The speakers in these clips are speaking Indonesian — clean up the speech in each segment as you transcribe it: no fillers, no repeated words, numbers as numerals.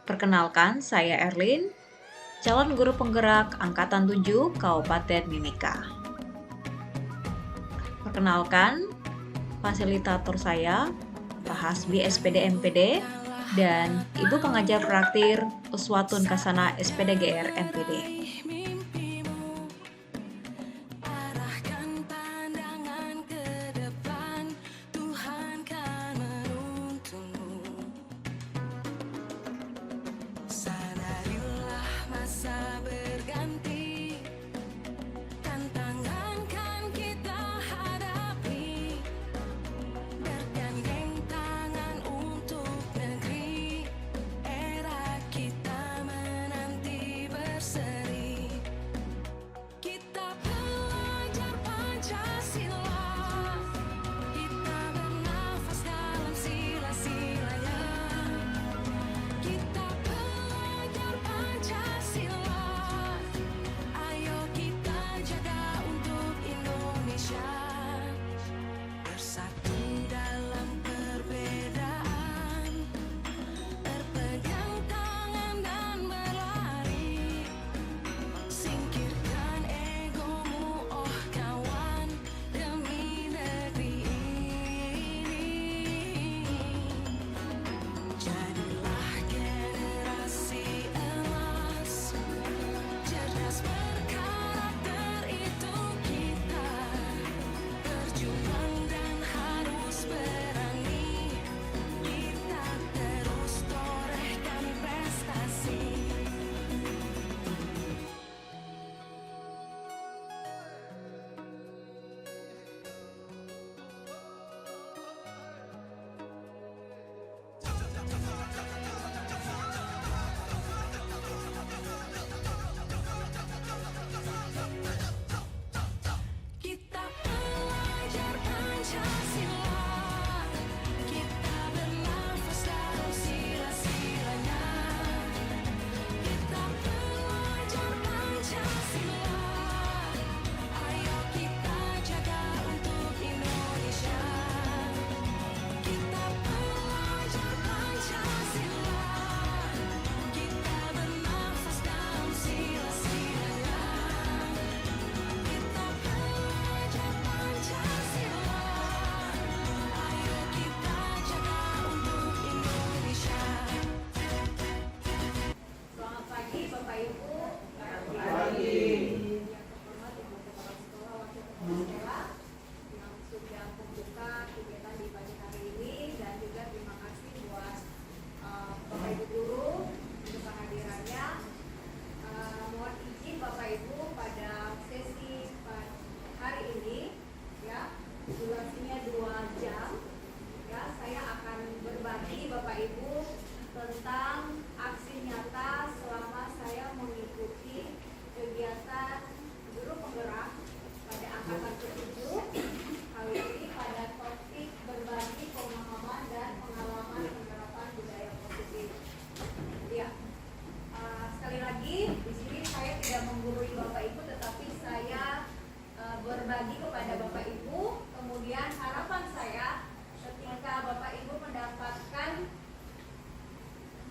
Perkenalkan, saya Erlin, calon guru penggerak Angkatan 7 Kabupaten Mimika. Perkenalkan, fasilitator saya, Pak Hasbi SPD MPD, dan Ibu Pengajar Praktir Uswatun Kasana SPD GR MPD. Durasinya 2 jam. Ya, saya akan berbagi Bapak Ibu tentang aksi nyata selama saya mengikuti kegiatan guru penggerak pada angkatan ke-7. Kali ini pada topik berbagi pemahaman dan pengalaman penerapan budaya positif. Ya, sekali lagi di sini saya tidak menggurui Bapak Ibu, tetapi saya berbagi kepada Bapak Ibu. Kemudian harapan saya ketika Bapak Ibu mendapatkan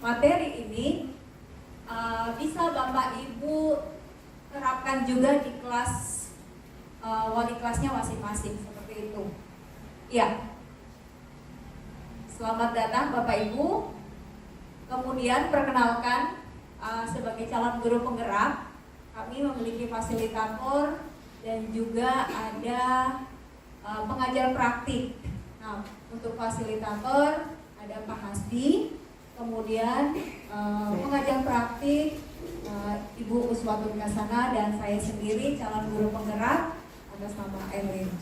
materi ini bisa Bapak Ibu terapkan juga di kelas wali kelasnya masing-masing seperti itu. Ya, selamat datang Bapak Ibu. Kemudian perkenalkan sebagai calon guru penggerak, kami memiliki fasilitator dan juga ada pengajar praktik. Nah, untuk fasilitator ada Pak Hasbi, kemudian pengajar praktik Ibu Uswatun Kasana, dan saya sendiri calon guru penggerak atas nama Erlin.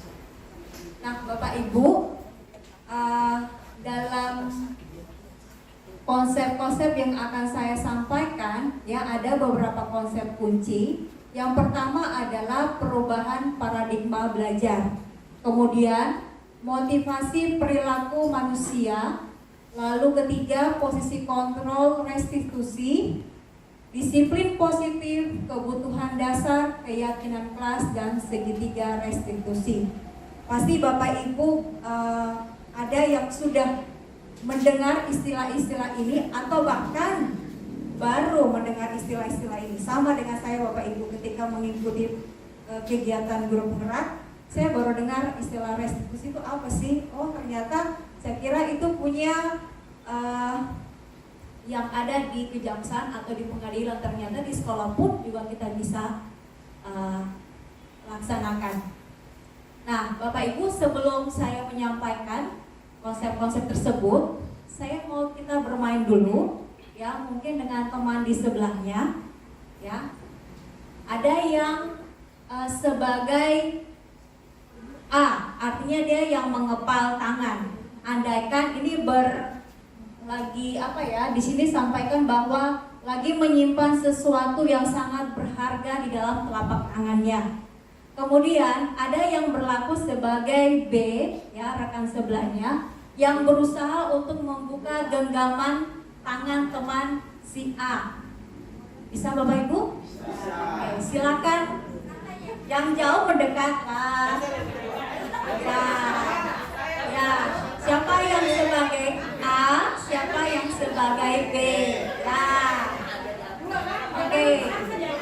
Nah, Bapak Ibu, dalam konsep-konsep yang akan saya sampaikan, ya, ada beberapa konsep kunci. Yang pertama adalah perubahan paradigma belajar. Kemudian motivasi perilaku manusia. Lalu ketiga, posisi kontrol restitusi, disiplin positif, kebutuhan dasar, keyakinan kelas, dan segitiga restitusi. Pasti Bapak Ibu ada yang sudah mendengar istilah-istilah ini atau bahkan baru mendengar istilah-istilah ini. Sama dengan saya Bapak Ibu ketika mengikuti kegiatan guru penggerak, saya baru dengar istilah restitusi itu apa sih? Oh ternyata saya kira itu punya yang ada di kejaksaan atau di pengadilan, ternyata di sekolah pun juga kita bisa laksanakan. Nah Bapak Ibu, sebelum saya menyampaikan konsep-konsep tersebut, saya mau kita bermain dulu ya, mungkin dengan teman di sebelahnya ya. Ada yang sebagai A, artinya dia yang mengepal tangan. Andaikan ini lagi apa ya, di sini sampaikan bahwa lagi menyimpan sesuatu yang sangat berharga di dalam telapak tangannya. Kemudian ada yang berlaku sebagai B ya, rekan sebelahnya, yang berusaha untuk membuka genggaman tangan teman si A. Bisa Bapak Ibu? Oke, silakan. Yang jauh mendekat. Ya. Siapa yang sebagai A? Siapa yang sebagai B? Ya. Oke.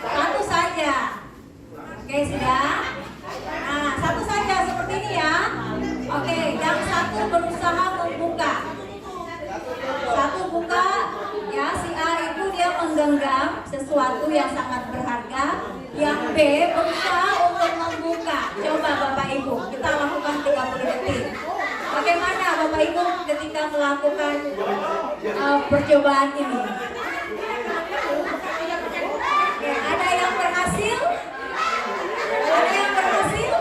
Satu saja. Oke, sudah. Nah, satu saja seperti ini ya. Oke, yang satu berusaha membuka. Satu buka, ya si A itu dia menggenggam sesuatu yang sangat berharga. Yang B berusaha untuk membuka. Coba Bapak Ibu, kita lakukan 30 detik. Bagaimana Bapak Ibu ketika melakukan percobaan ini? Oke, ada yang berhasil? Ada yang berhasil?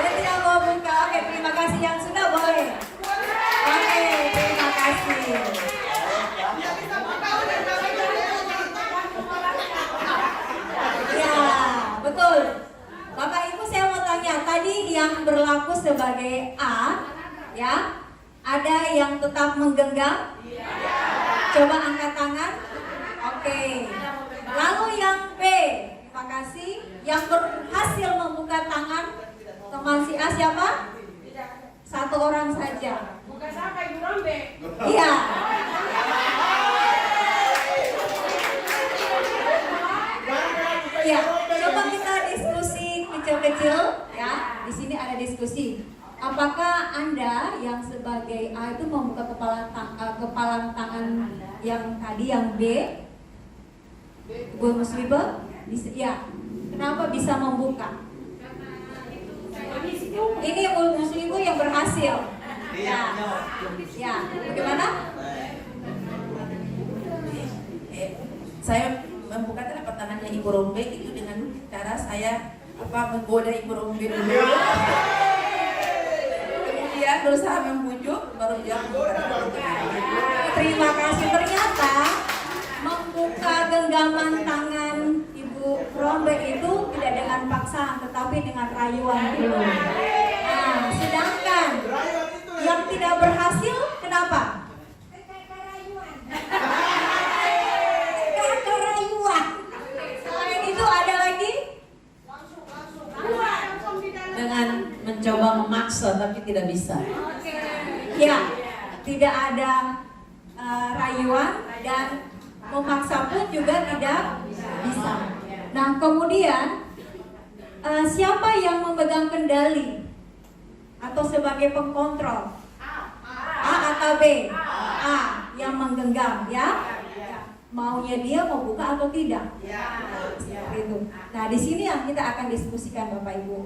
Ada tidak mau buka? Oke, terima kasih yang sudah boleh. Oke, terima kasih. Ya, betul. Bapak Ibu, saya mau tanya, tadi yang berlaku sebagai A, ya, ada yang tetap menggenggam? Coba angkat tangan. Oke. Lalu yang B, terima kasih. Yang berhasil membuka tangan teman si A siapa? Satu orang saja. Bukan siapa, Ibu Rombe. Iya. Ya, coba kita diskusi kecil-kecil ya. Di sini ada diskusi. Apakah Anda yang sebagai A itu membuka kepalan tangan yang tadi yang B? Bu Musliba? Ya. Kenapa bisa membuka? Ini Bu Musliba yang berhasil. Ya. Ya. Bagaimana? Saya membuka telapak tangannya Ibu Rombe itu dengan cara saya menggoda Ibu Rombe dulu. Kemudian berusaha membujuk, baru dia membuka telapak tangannya. Terima kasih. Ternyata membuka genggaman tangan Ibu Rombe itu tidak dengan paksaan, tetapi dengan rayuan dulu. Nah, sedangkan yang tidak berhasil, kenapa? Karena rayuan. Selain itu ada lagi? Dengan mencoba memaksa tapi tidak bisa. Ya, tidak ada rayuan dan memaksa pun juga tidak bisa. Nah, kemudian siapa yang memegang kendali atau sebagai pengkontrol? A atau B? A yang menggenggam ya. Maunya dia mau buka atau tidak? Seperti itu. Nah, di sini yang kita akan diskusikan Bapak Ibu.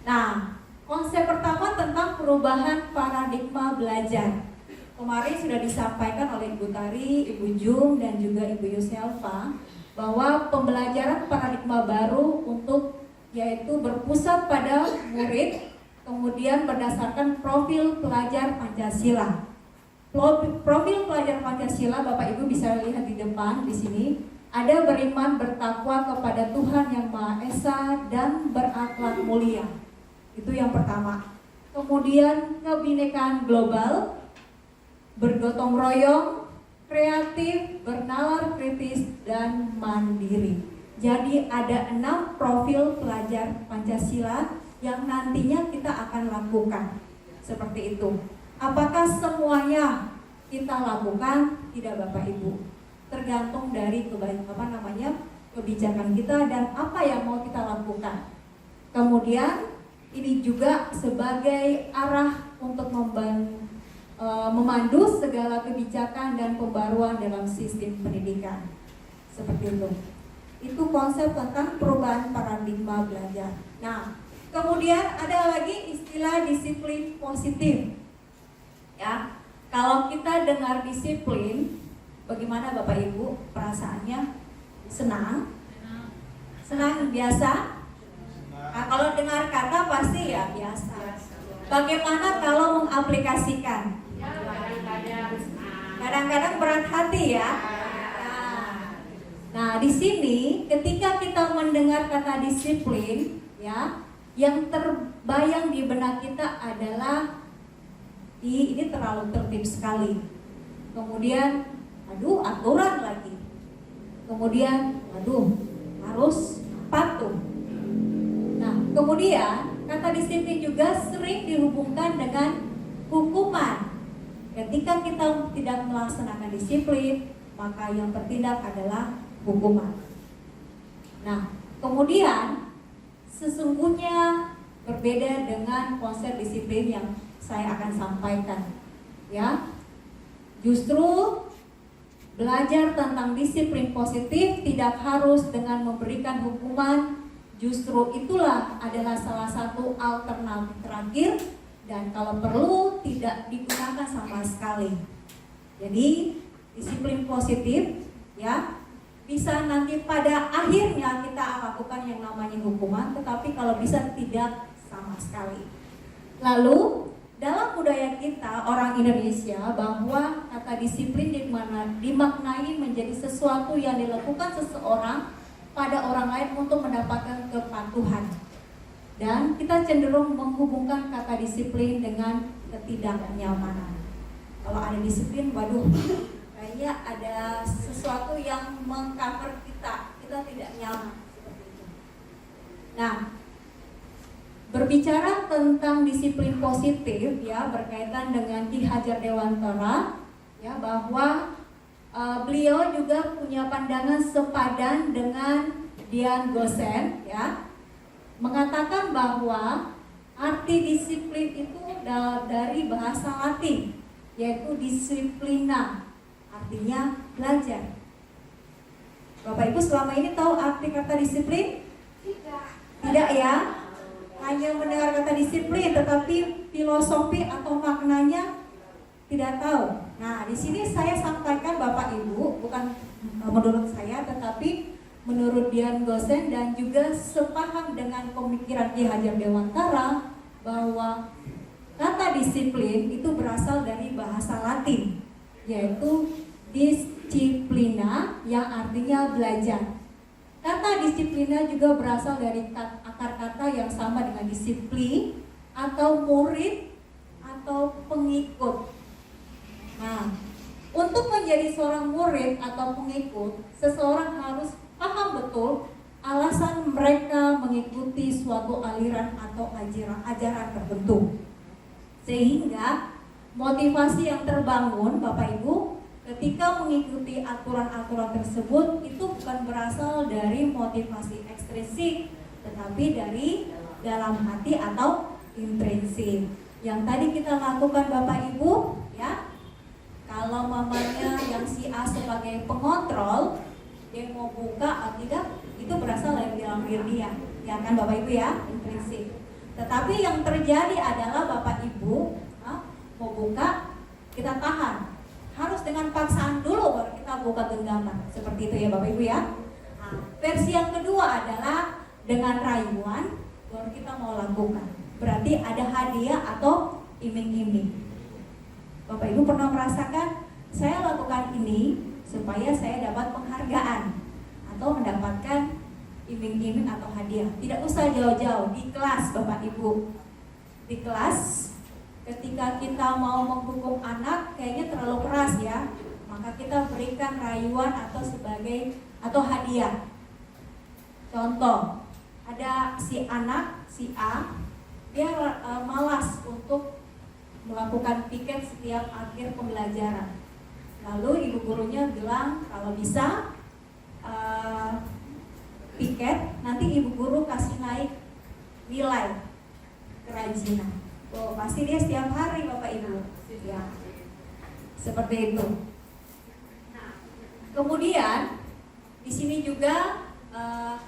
Nah, konsep pertama tentang perubahan paradigma belajar. Kemarin sudah disampaikan oleh Ibu Tari, Ibu Jung, dan juga Ibu Yuselfa bahwa pembelajaran paradigma baru untuk yaitu berpusat pada murid, kemudian berdasarkan profil pelajar Pancasila. Profil pelajar Pancasila Bapak Ibu bisa lihat di depan di sini. Ada beriman bertakwa kepada Tuhan Yang Maha Esa dan berakhlak mulia. Itu yang pertama. Kemudian kebinekaan global, bergotong royong, kreatif, bernalar kritis, dan mandiri. Jadi ada 6 profil pelajar Pancasila yang nantinya kita akan lakukan. Seperti itu. Apakah semuanya kita lakukan? Tidak Bapak Ibu. tergantung dari kebijakan kita dan apa yang mau kita lakukan. Kemudian ini juga sebagai arah untuk memandu segala kebijakan dan pembaruan dalam sistem pendidikan. Seperti itu. Itu konsep tentang perubahan paradigma belajar. Nah, kemudian ada lagi istilah disiplin positif. Ya, kalau kita dengar disiplin, bagaimana Bapak Ibu perasaannya? Senang? Senang biasa? Nah, kalau dengar kata pasti ya biasa. Bagaimana kalau mengaplikasikan? Kadang-kadang berat hati ya. Nah, di sini ketika kita mendengar kata disiplin, ya, yang terbayang di benak kita adalah ini terlalu tertib sekali. Kemudian, aturan lagi. Kemudian, harus patuh. Nah, kemudian kata disiplin juga sering dihubungkan dengan hukuman. Ketika kita tidak melaksanakan disiplin, maka yang bertindak adalah hukuman. Nah, kemudian sesungguhnya berbeda dengan konsep disiplin yang saya akan sampaikan. Ya, justru belajar tentang disiplin positif tidak harus dengan memberikan hukuman. Justru itulah adalah salah satu alternatif terakhir dan kalau perlu tidak digunakan sama sekali. Jadi disiplin positif ya bisa nanti pada akhirnya kita lakukan yang namanya hukuman, tetapi kalau bisa tidak sama sekali. Lalu dalam budaya kita orang Indonesia bahwa kata disiplin dimaknai menjadi sesuatu yang dilakukan seseorang pada orang lain untuk mendapatkan kepatuhan. Dan kita cenderung menghubungkan kata disiplin dengan ketidaknyamanan. Kalau ada disiplin, kayaknya ada sesuatu yang mengcover kita tidak nyaman seperti itu. Nah, berbicara tentang disiplin positif ya berkaitan dengan Ki Hajar Dewantara ya bahwa beliau juga punya pandangan sepadan dengan Dian Gosen ya mengatakan bahwa arti disiplin itu dari bahasa Latin yaitu disiplina, artinya belajar. Bapak Ibu selama ini tahu arti kata disiplin? Tidak ya? Hanya mendengar kata disiplin, tetapi filosofi atau maknanya tidak tahu. Nah, di sini saya sampaikan Bapak Ibu, bukan menurut saya, tetapi menurut Dian Gosen dan juga sepaham dengan pemikiran Ki Hajar Dewantara bahwa kata disiplin itu berasal dari bahasa Latin, yaitu disciplina yang artinya belajar. Kata disiplina juga berasal dari akar kata yang sama dengan disiplin atau murid atau pengikut. Nah, untuk menjadi seorang murid atau pengikut, seseorang harus paham betul alasan mereka mengikuti suatu aliran atau ajaran tertentu. Sehingga motivasi yang terbangun Bapak Ibu ketika mengikuti aturan-aturan tersebut itu bukan berasal dari motivasi ekstrinsik, tetapi dari dalam hati atau intrinsik. Yang tadi kita lakukan Bapak Ibu, ya, kalau mamanya yang si A sebagai pengontrol, dia mau buka atau tidak, itu berasal dari dalam diri dia, ya kan Bapak Ibu ya, intrinsik. Tetapi yang terjadi adalah Bapak Ibu mau buka, kita tahan. Harus dengan paksaan dulu baru kita buka genggaman. Seperti itu ya Bapak Ibu ya. Nah, versi yang kedua adalah dengan rayuan baru kita mau lakukan. Berarti ada hadiah atau iming-iming. Bapak Ibu pernah merasakan saya lakukan ini supaya saya dapat penghargaan atau mendapatkan iming-iming atau hadiah. Tidak usah jauh-jauh di kelas Bapak Ibu. Di kelas ketika kita mau menghukum anak kayaknya terlalu keras ya, maka kita berikan rayuan atau hadiah. Contoh, ada si anak, si A, dia malas untuk melakukan piket setiap akhir pembelajaran. Lalu ibu gurunya bilang kalau bisa piket, nanti ibu guru kasih naik nilai kerajinan. Oh, pasti dia setiap hari Bapak Ibu. Ya. Seperti itu. Kemudian di sini juga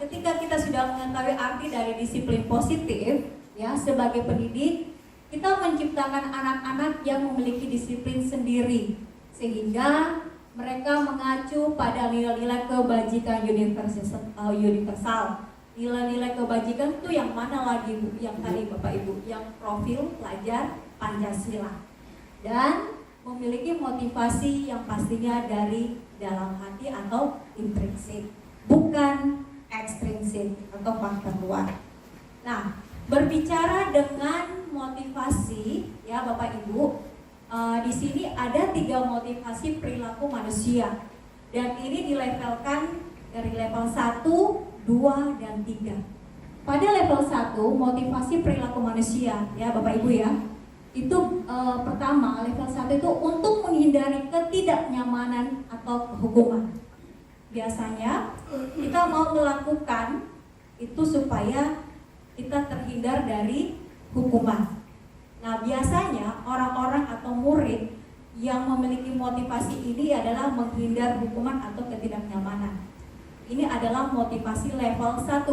ketika kita sudah mengetahui arti dari disiplin positif, ya, sebagai pendidik kita menciptakan anak-anak yang memiliki disiplin sendiri sehingga mereka mengacu pada nilai-nilai kebajikan universal. Nilai-nilai kebajikan itu yang mana lagi Bu? Yang tadi Bapak Ibu, yang profil pelajar Pancasila. Dan memiliki motivasi yang pastinya dari dalam hati atau intrinsik, bukan ekstrinsik atau faktor luar. Nah, berbicara dengan motivasi, ya Bapak Ibu, di sini ada 3 motivasi perilaku manusia, dan ini dilevelkan dari level 1, 2, dan 3. Pada level 1, motivasi perilaku manusia, ya Bapak Ibu ya, itu pertama, level 1 itu untuk menghindari ketidaknyamanan atau kehukuman. Biasanya kita mau melakukan itu supaya kita terhindar dari hukuman. Nah, biasanya orang-orang atau murid yang memiliki motivasi ini adalah menghindar hukuman atau ketidaknyamanan. Ini adalah motivasi level 1.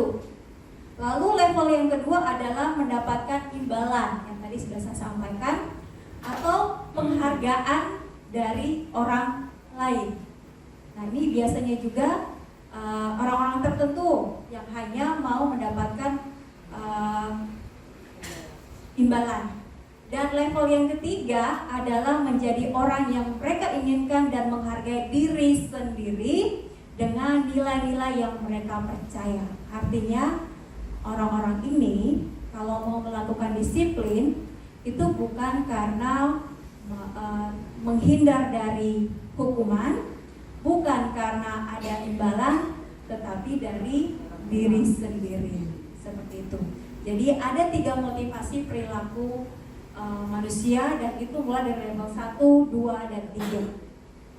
Lalu level yang kedua adalah mendapatkan imbalan yang tadi sudah saya sampaikan, atau penghargaan dari orang lain. Nah, ini biasanya juga orang-orang tertentu yang hanya mau mendapatkan imbalan. Dan level yang ketiga adalah menjadi orang yang mereka inginkan dan menghargai diri sendiri dengan nilai-nilai yang mereka percaya. Artinya orang-orang ini kalau mau melakukan disiplin itu bukan karena menghindar dari hukuman, bukan karena ada imbalan, tetapi dari diri sendiri. Seperti itu. Jadi ada 3 motivasi perilaku manusia, dan itu mulai dari level 1, 2, dan 3.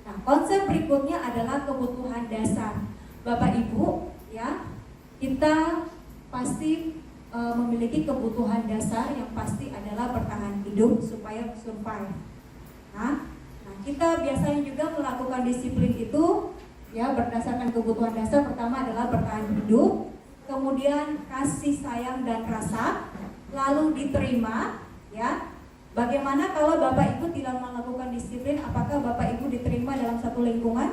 Nah, konsep berikutnya adalah kebutuhan dasar. Bapak Ibu, ya, kita pasti memiliki kebutuhan dasar yang pasti adalah bertahan hidup supaya survive. Nah, kita biasanya juga melakukan disiplin itu ya berdasarkan kebutuhan dasar. Pertama adalah bertahan hidup, kemudian kasih sayang dan rasa, lalu diterima, ya. Bagaimana kalau Bapak Ibu tidak melakukan disiplin? Apakah Bapak Ibu diterima dalam satu lingkungan?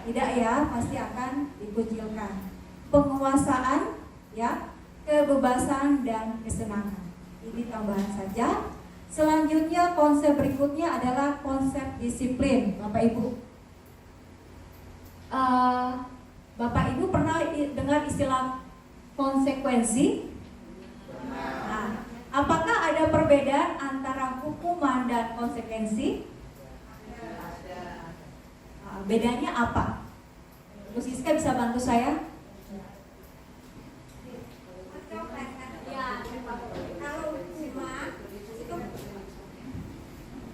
Tidak ya, pasti akan dikucilkan. Penguasaan, ya, kebebasan dan kesenangan. Ini tambahan saja. Selanjutnya konsep berikutnya adalah konsep disiplin, Bapak Ibu. Bapak Ibu pernah dengar istilah konsekuensi? Nah, apakah ada perbedaan antara hukuman dan konsekuensi? Bedanya apa? Bu Siska bisa bantu saya?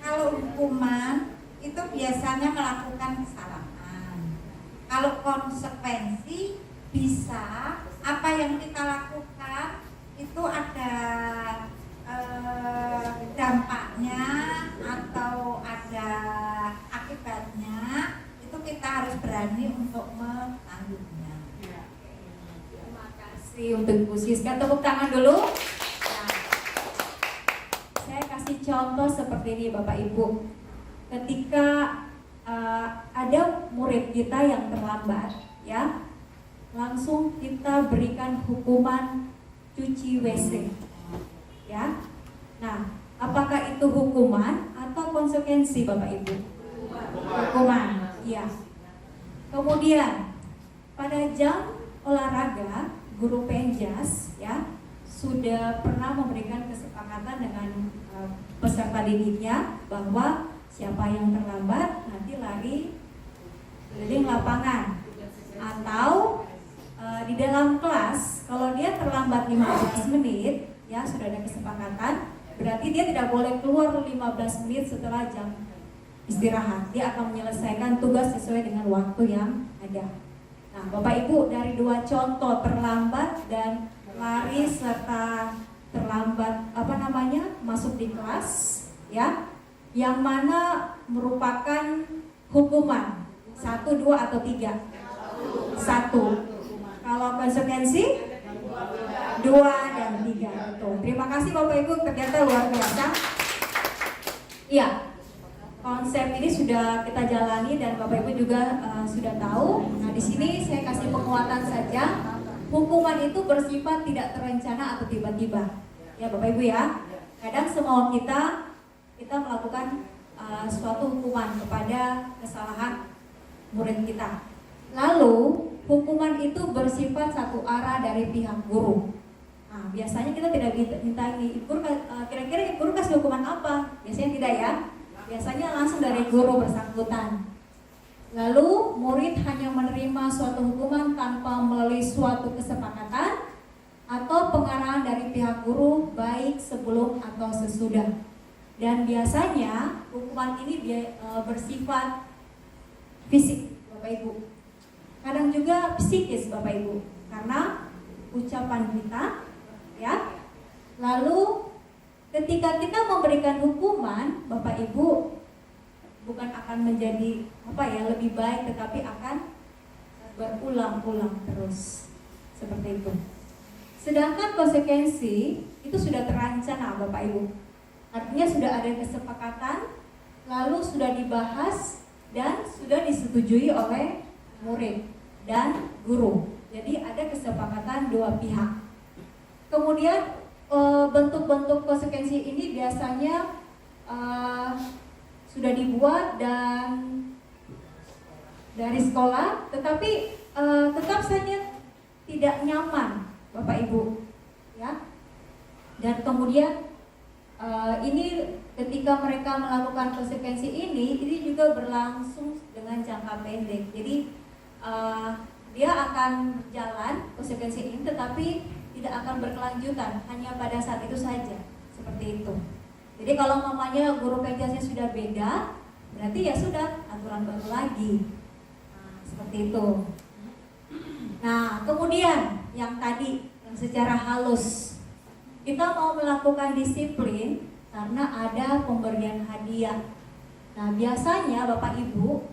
Kalau hukuman itu biasanya melakukan kesalahan. Kalau konsekuensi bisa apa yang kita lakukan itu ada dampaknya atau ada akibatnya, itu kita harus berani untuk menanggungnya. Terima kasih untuk Bu Siska, tepuk tangan dulu. Saya kasih contoh seperti ini Bapak Ibu. Ketika ada murid kita yang terlambat, ya, langsung kita berikan hukuman cuci WC, ya. Nah, apakah itu hukuman atau konsekuensi Bapak Ibu? Hukuman, iya. Kemudian pada jam olahraga, guru penjas, ya, sudah pernah memberikan kesepakatan dengan peserta didiknya bahwa siapa yang terlambat nanti lari keliling lapangan, atau di dalam kelas kalau dia terlambat 15 menit, ya sudah ada kesepakatan, berarti dia tidak boleh keluar 15 menit setelah jam istirahat. Dia akan menyelesaikan tugas sesuai dengan waktu yang ada. Nah, Bapak Ibu, dari 2 contoh terlambat dan lari serta terlambat masuk di kelas, ya, yang mana merupakan hukuman 1, 2 atau 3? 1. Kalau konsekuensi 2 dan 3. Betul. Terima kasih Bapak Ibu, ternyata luar biasa. Iya, konsep ini sudah kita jalani dan Bapak Ibu juga sudah tahu. Nah, di sini saya kasih penguatan saja. Hukuman itu bersifat tidak terencana atau tiba-tiba. Ya Bapak Ibu ya. Kadang semua kita melakukan suatu hukuman kepada kesalahan murid kita. Lalu hukuman itu bersifat satu arah dari pihak guru. Nah, biasanya kita tidak minta guru, kira-kira guru kasih hukuman apa? Biasanya tidak ya. Biasanya langsung dari guru bersangkutan. Lalu murid hanya menerima suatu hukuman tanpa melalui suatu kesepakatan atau pengarahan dari pihak guru baik sebelum atau sesudah. Dan biasanya hukuman ini bersifat fisik, Bapak Ibu. Kadang juga psikis, Bapak Ibu, karena ucapan kita, ya. Lalu ketika kita memberikan hukuman, Bapak Ibu, bukan akan menjadi lebih baik, tetapi akan berulang-ulang terus seperti itu. Sedangkan konsekuensi itu sudah terancana, Bapak Ibu. Artinya sudah ada kesepakatan, lalu sudah dibahas dan sudah disetujui oleh murid dan guru. Jadi ada kesepakatan dua pihak. Kemudian bentuk-bentuk konsekuensi ini biasanya sudah dibuat dan dari sekolah, tetapi tetap saja tidak nyaman, Bapak Ibu, ya. Dan kemudian ini ketika mereka melakukan konsekuensi ini juga berlangsung dengan jangka pendek. Jadi dia akan berjalan konsekuensi ini, tetapi tidak akan berkelanjutan, hanya pada saat itu saja, seperti itu. Jadi kalau mamanya guru PJJ-nya sudah beda, berarti ya sudah aturan baru lagi. Nah, seperti itu. Nah, kemudian yang tadi yang secara halus, kita mau melakukan disiplin karena ada pemberian hadiah. Nah, biasanya Bapak Ibu,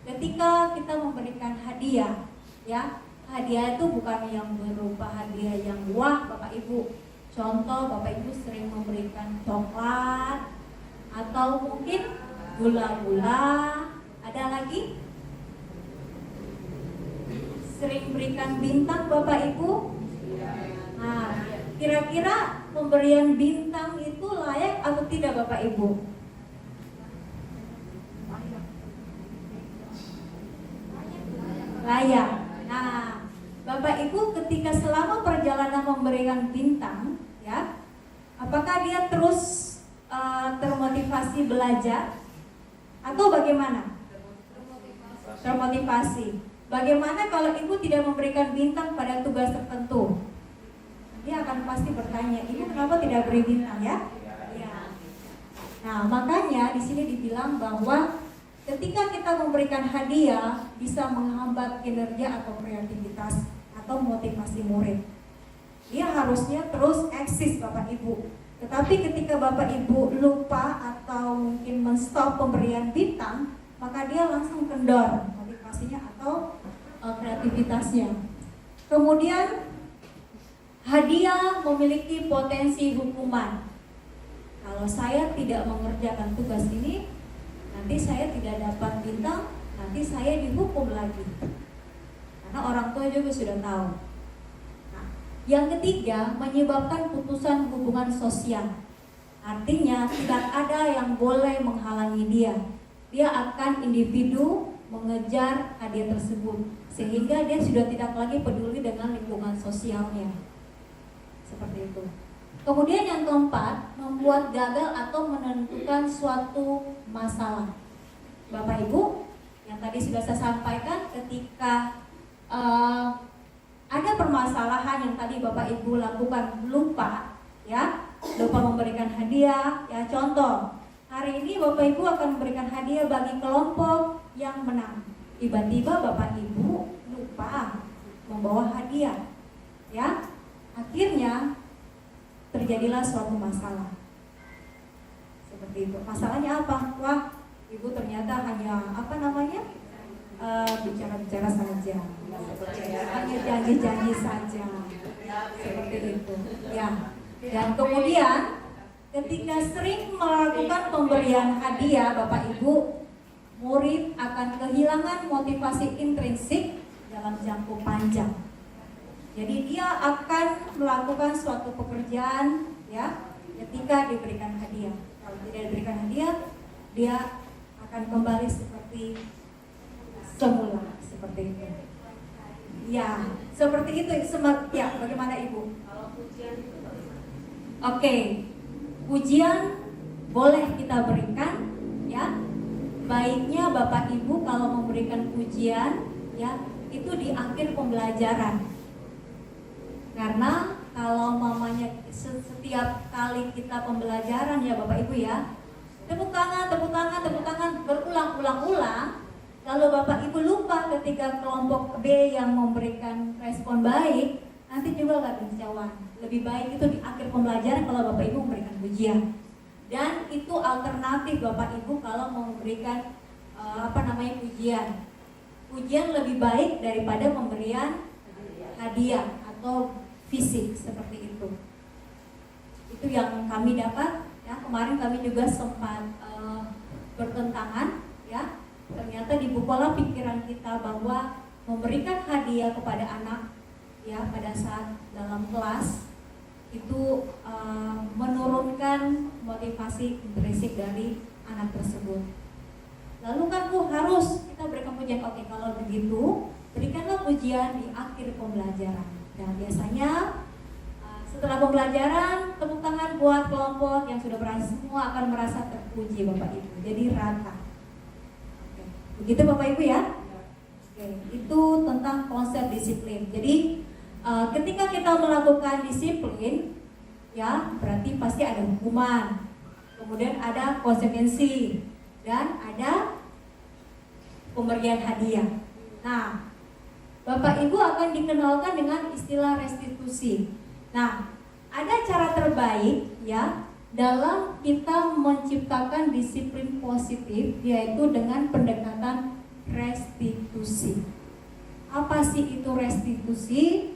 ketika kita memberikan hadiah, ya, hadiah itu bukan yang berupa hadiah yang wah, Bapak Ibu. Contoh, Bapak Ibu sering memberikan coklat atau mungkin gula-gula. Ada lagi? Sering berikan bintang, Bapak Ibu? Nah, kira-kira pemberian bintang itu layak atau tidak, Bapak Ibu? Layak. Nah, Bapak Ibu ketika selama perjalanan memberikan bintang, ya, apakah dia terus termotivasi belajar atau bagaimana? Termotivasi. Bagaimana kalau ibu tidak memberikan bintang pada tugas tertentu? Dia akan pasti bertanya, ibu kenapa tidak beri bintang, ya? Ya. Nah, makanya di sini dibilang bahwa ketika kita memberikan hadiah bisa menghambat kinerja atau kreativitas atau motivasi murid. Dia harusnya terus eksis, Bapak Ibu. Tetapi ketika Bapak Ibu lupa atau mungkin menstop pemberian bintang, maka dia langsung kendor motivasinya atau kreativitasnya. Kemudian hadiah memiliki potensi hukuman. Kalau saya tidak mengerjakan tugas ini, nanti saya tidak dapat bintang, nanti saya dihukum lagi. Karena orang tua juga sudah tahu. Nah, yang ketiga, menyebabkan putusan hubungan sosial. Artinya tidak ada yang boleh menghalangi dia. Dia akan individu mengejar hadiah tersebut, sehingga dia sudah tidak lagi peduli dengan lingkungan sosialnya. Seperti itu. Kemudian yang keempat, membuat gagal atau menentukan suatu masalah. Bapak Ibu, yang tadi sudah saya sampaikan, ketika ada permasalahan yang tadi Bapak Ibu lakukan lupa, ya, lupa memberikan hadiah, ya, contoh hari ini Bapak Ibu akan memberikan hadiah bagi kelompok yang menang. Tiba-tiba Bapak Ibu lupa membawa hadiah, ya. Akhirnya terjadilah suatu masalah. Seperti itu. Masalahnya apa? Wah, Ibu ternyata hanya bicara-bicara saja, hanya janji-janji saja, seperti itu. Ya. Dan kemudian ketika sering melakukan pemberian hadiah, Bapak Ibu, murid akan kehilangan motivasi intrinsik dalam jangka panjang. Jadi dia akan melakukan suatu pekerjaan, ya, ketika diberikan hadiah. Kalau tidak diberikan hadiah, dia akan kembali seperti semula, seperti itu. Ya, seperti itu. Ya, bagaimana Ibu? Oke, pujian boleh kita berikan, ya. Baiknya Bapak Ibu kalau memberikan pujian, ya, itu di akhir pembelajaran. Karena kalau mamanya setiap kali kita pembelajaran, ya Bapak Ibu, ya, tepuk tangan berulang-ulang, lalu Bapak Ibu lupa ketika kelompok B yang memberikan respon baik, nanti juga nggak kejauhan. Lebih baik itu di akhir pembelajaran kalau Bapak Ibu memberikan pujian. Dan itu alternatif Bapak Ibu kalau mau memberikan pujian. Pujian lebih baik daripada pemberian hadiah atau fisik seperti itu. Itu yang kami dapat, ya. Kemarin kami juga sempat bertentangan, ya. Ternyata dibukalah pikiran kita bahwa memberikan hadiah kepada anak, ya, pada saat dalam kelas itu menurunkan motivasi intrinsik dari anak tersebut. Lalu kan harus kita berikan pujian. Oke, kalau begitu berikanlah pujian di akhir pembelajaran. Dan biasanya setelah pembelajaran, tepuk tangan buat kelompok yang sudah berhasil, semua akan merasa terpuji Bapak Ibu. Jadi rata. Oke. Begitu Bapak Ibu, ya. Oke, itu tentang konsep disiplin. Jadi ketika kita melakukan disiplin, ya, berarti pasti ada hukuman, kemudian ada konsekuensi, dan ada pemberian hadiah. Nah, Bapak Ibu akan dikenalkan dengan istilah restitusi. Nah, ada cara terbaik, ya, dalam kita menciptakan disiplin positif, yaitu dengan pendekatan restitusi. Apa sih itu restitusi?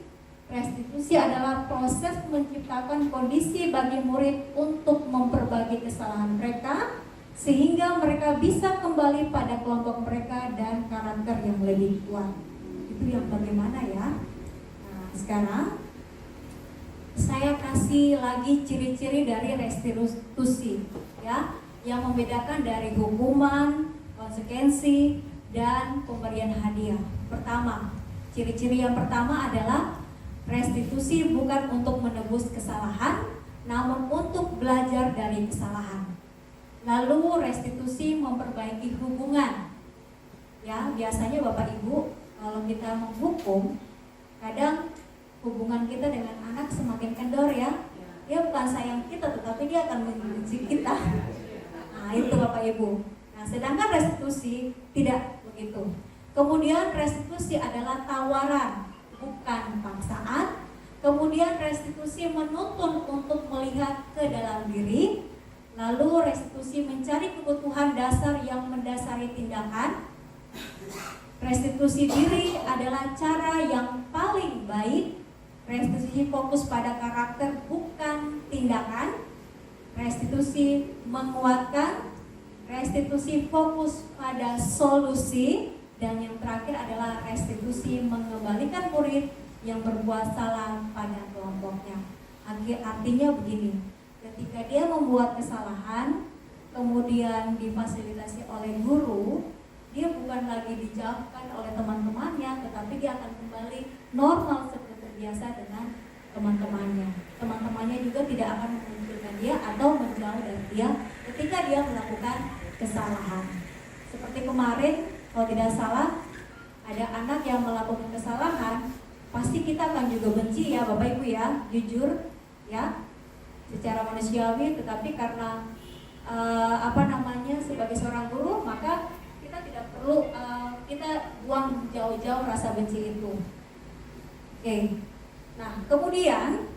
Restitusi adalah proses menciptakan kondisi bagi murid untuk memperbaiki kesalahan mereka sehingga mereka bisa kembali pada kelompok mereka dan karakter yang lebih kuat. Itu yang bagaimana, ya. Nah, sekarang saya kasih lagi ciri-ciri dari restitusi, ya, yang membedakan dari hukuman, konsekuensi, dan pemberian hadiah. Pertama, ciri-ciri yang pertama adalah restitusi bukan untuk menebus kesalahan, namun untuk belajar dari kesalahan. Lalu restitusi memperbaiki hubungan. Ya, biasanya Bapak Ibu kalau kita menghukum, kadang hubungan kita dengan anak semakin kendor, ya. Dia bukan sayang kita, tetapi dia akan membenci kita. Nah, itu Bapak Ibu. Nah, sedangkan restitusi tidak begitu. Kemudian restitusi adalah tawaran, bukan paksaan. Kemudian restitusi menuntun untuk melihat ke dalam diri. Lalu restitusi mencari kebutuhan dasar yang mendasari tindakan. Restitusi diri adalah cara yang paling baik. Restitusi fokus pada karakter bukan tindakan. Restitusi menguatkan. Restitusi fokus pada solusi. Dan yang terakhir adalah restitusi mengembalikan murid yang berbuat salah pada kelompoknya. Artinya begini, ketika dia membuat kesalahan, kemudian difasilitasi oleh guru, dia bukan lagi dijauhkan oleh teman-temannya, tetapi dia akan kembali normal seperti biasa dengan teman-temannya. Teman-temannya juga tidak akan mengumpulkan dia atau menjauh dari dia ketika dia melakukan kesalahan. Seperti kemarin, kalau tidak salah, ada anak yang melakukan kesalahan, pasti kita akan juga benci, ya Bapak Ibu, ya, jujur, ya, secara manusiawi. Tetapi karena sebagai seorang guru, maka kita tidak perlu kita buang jauh-jauh rasa benci itu. Oke. Nah, kemudian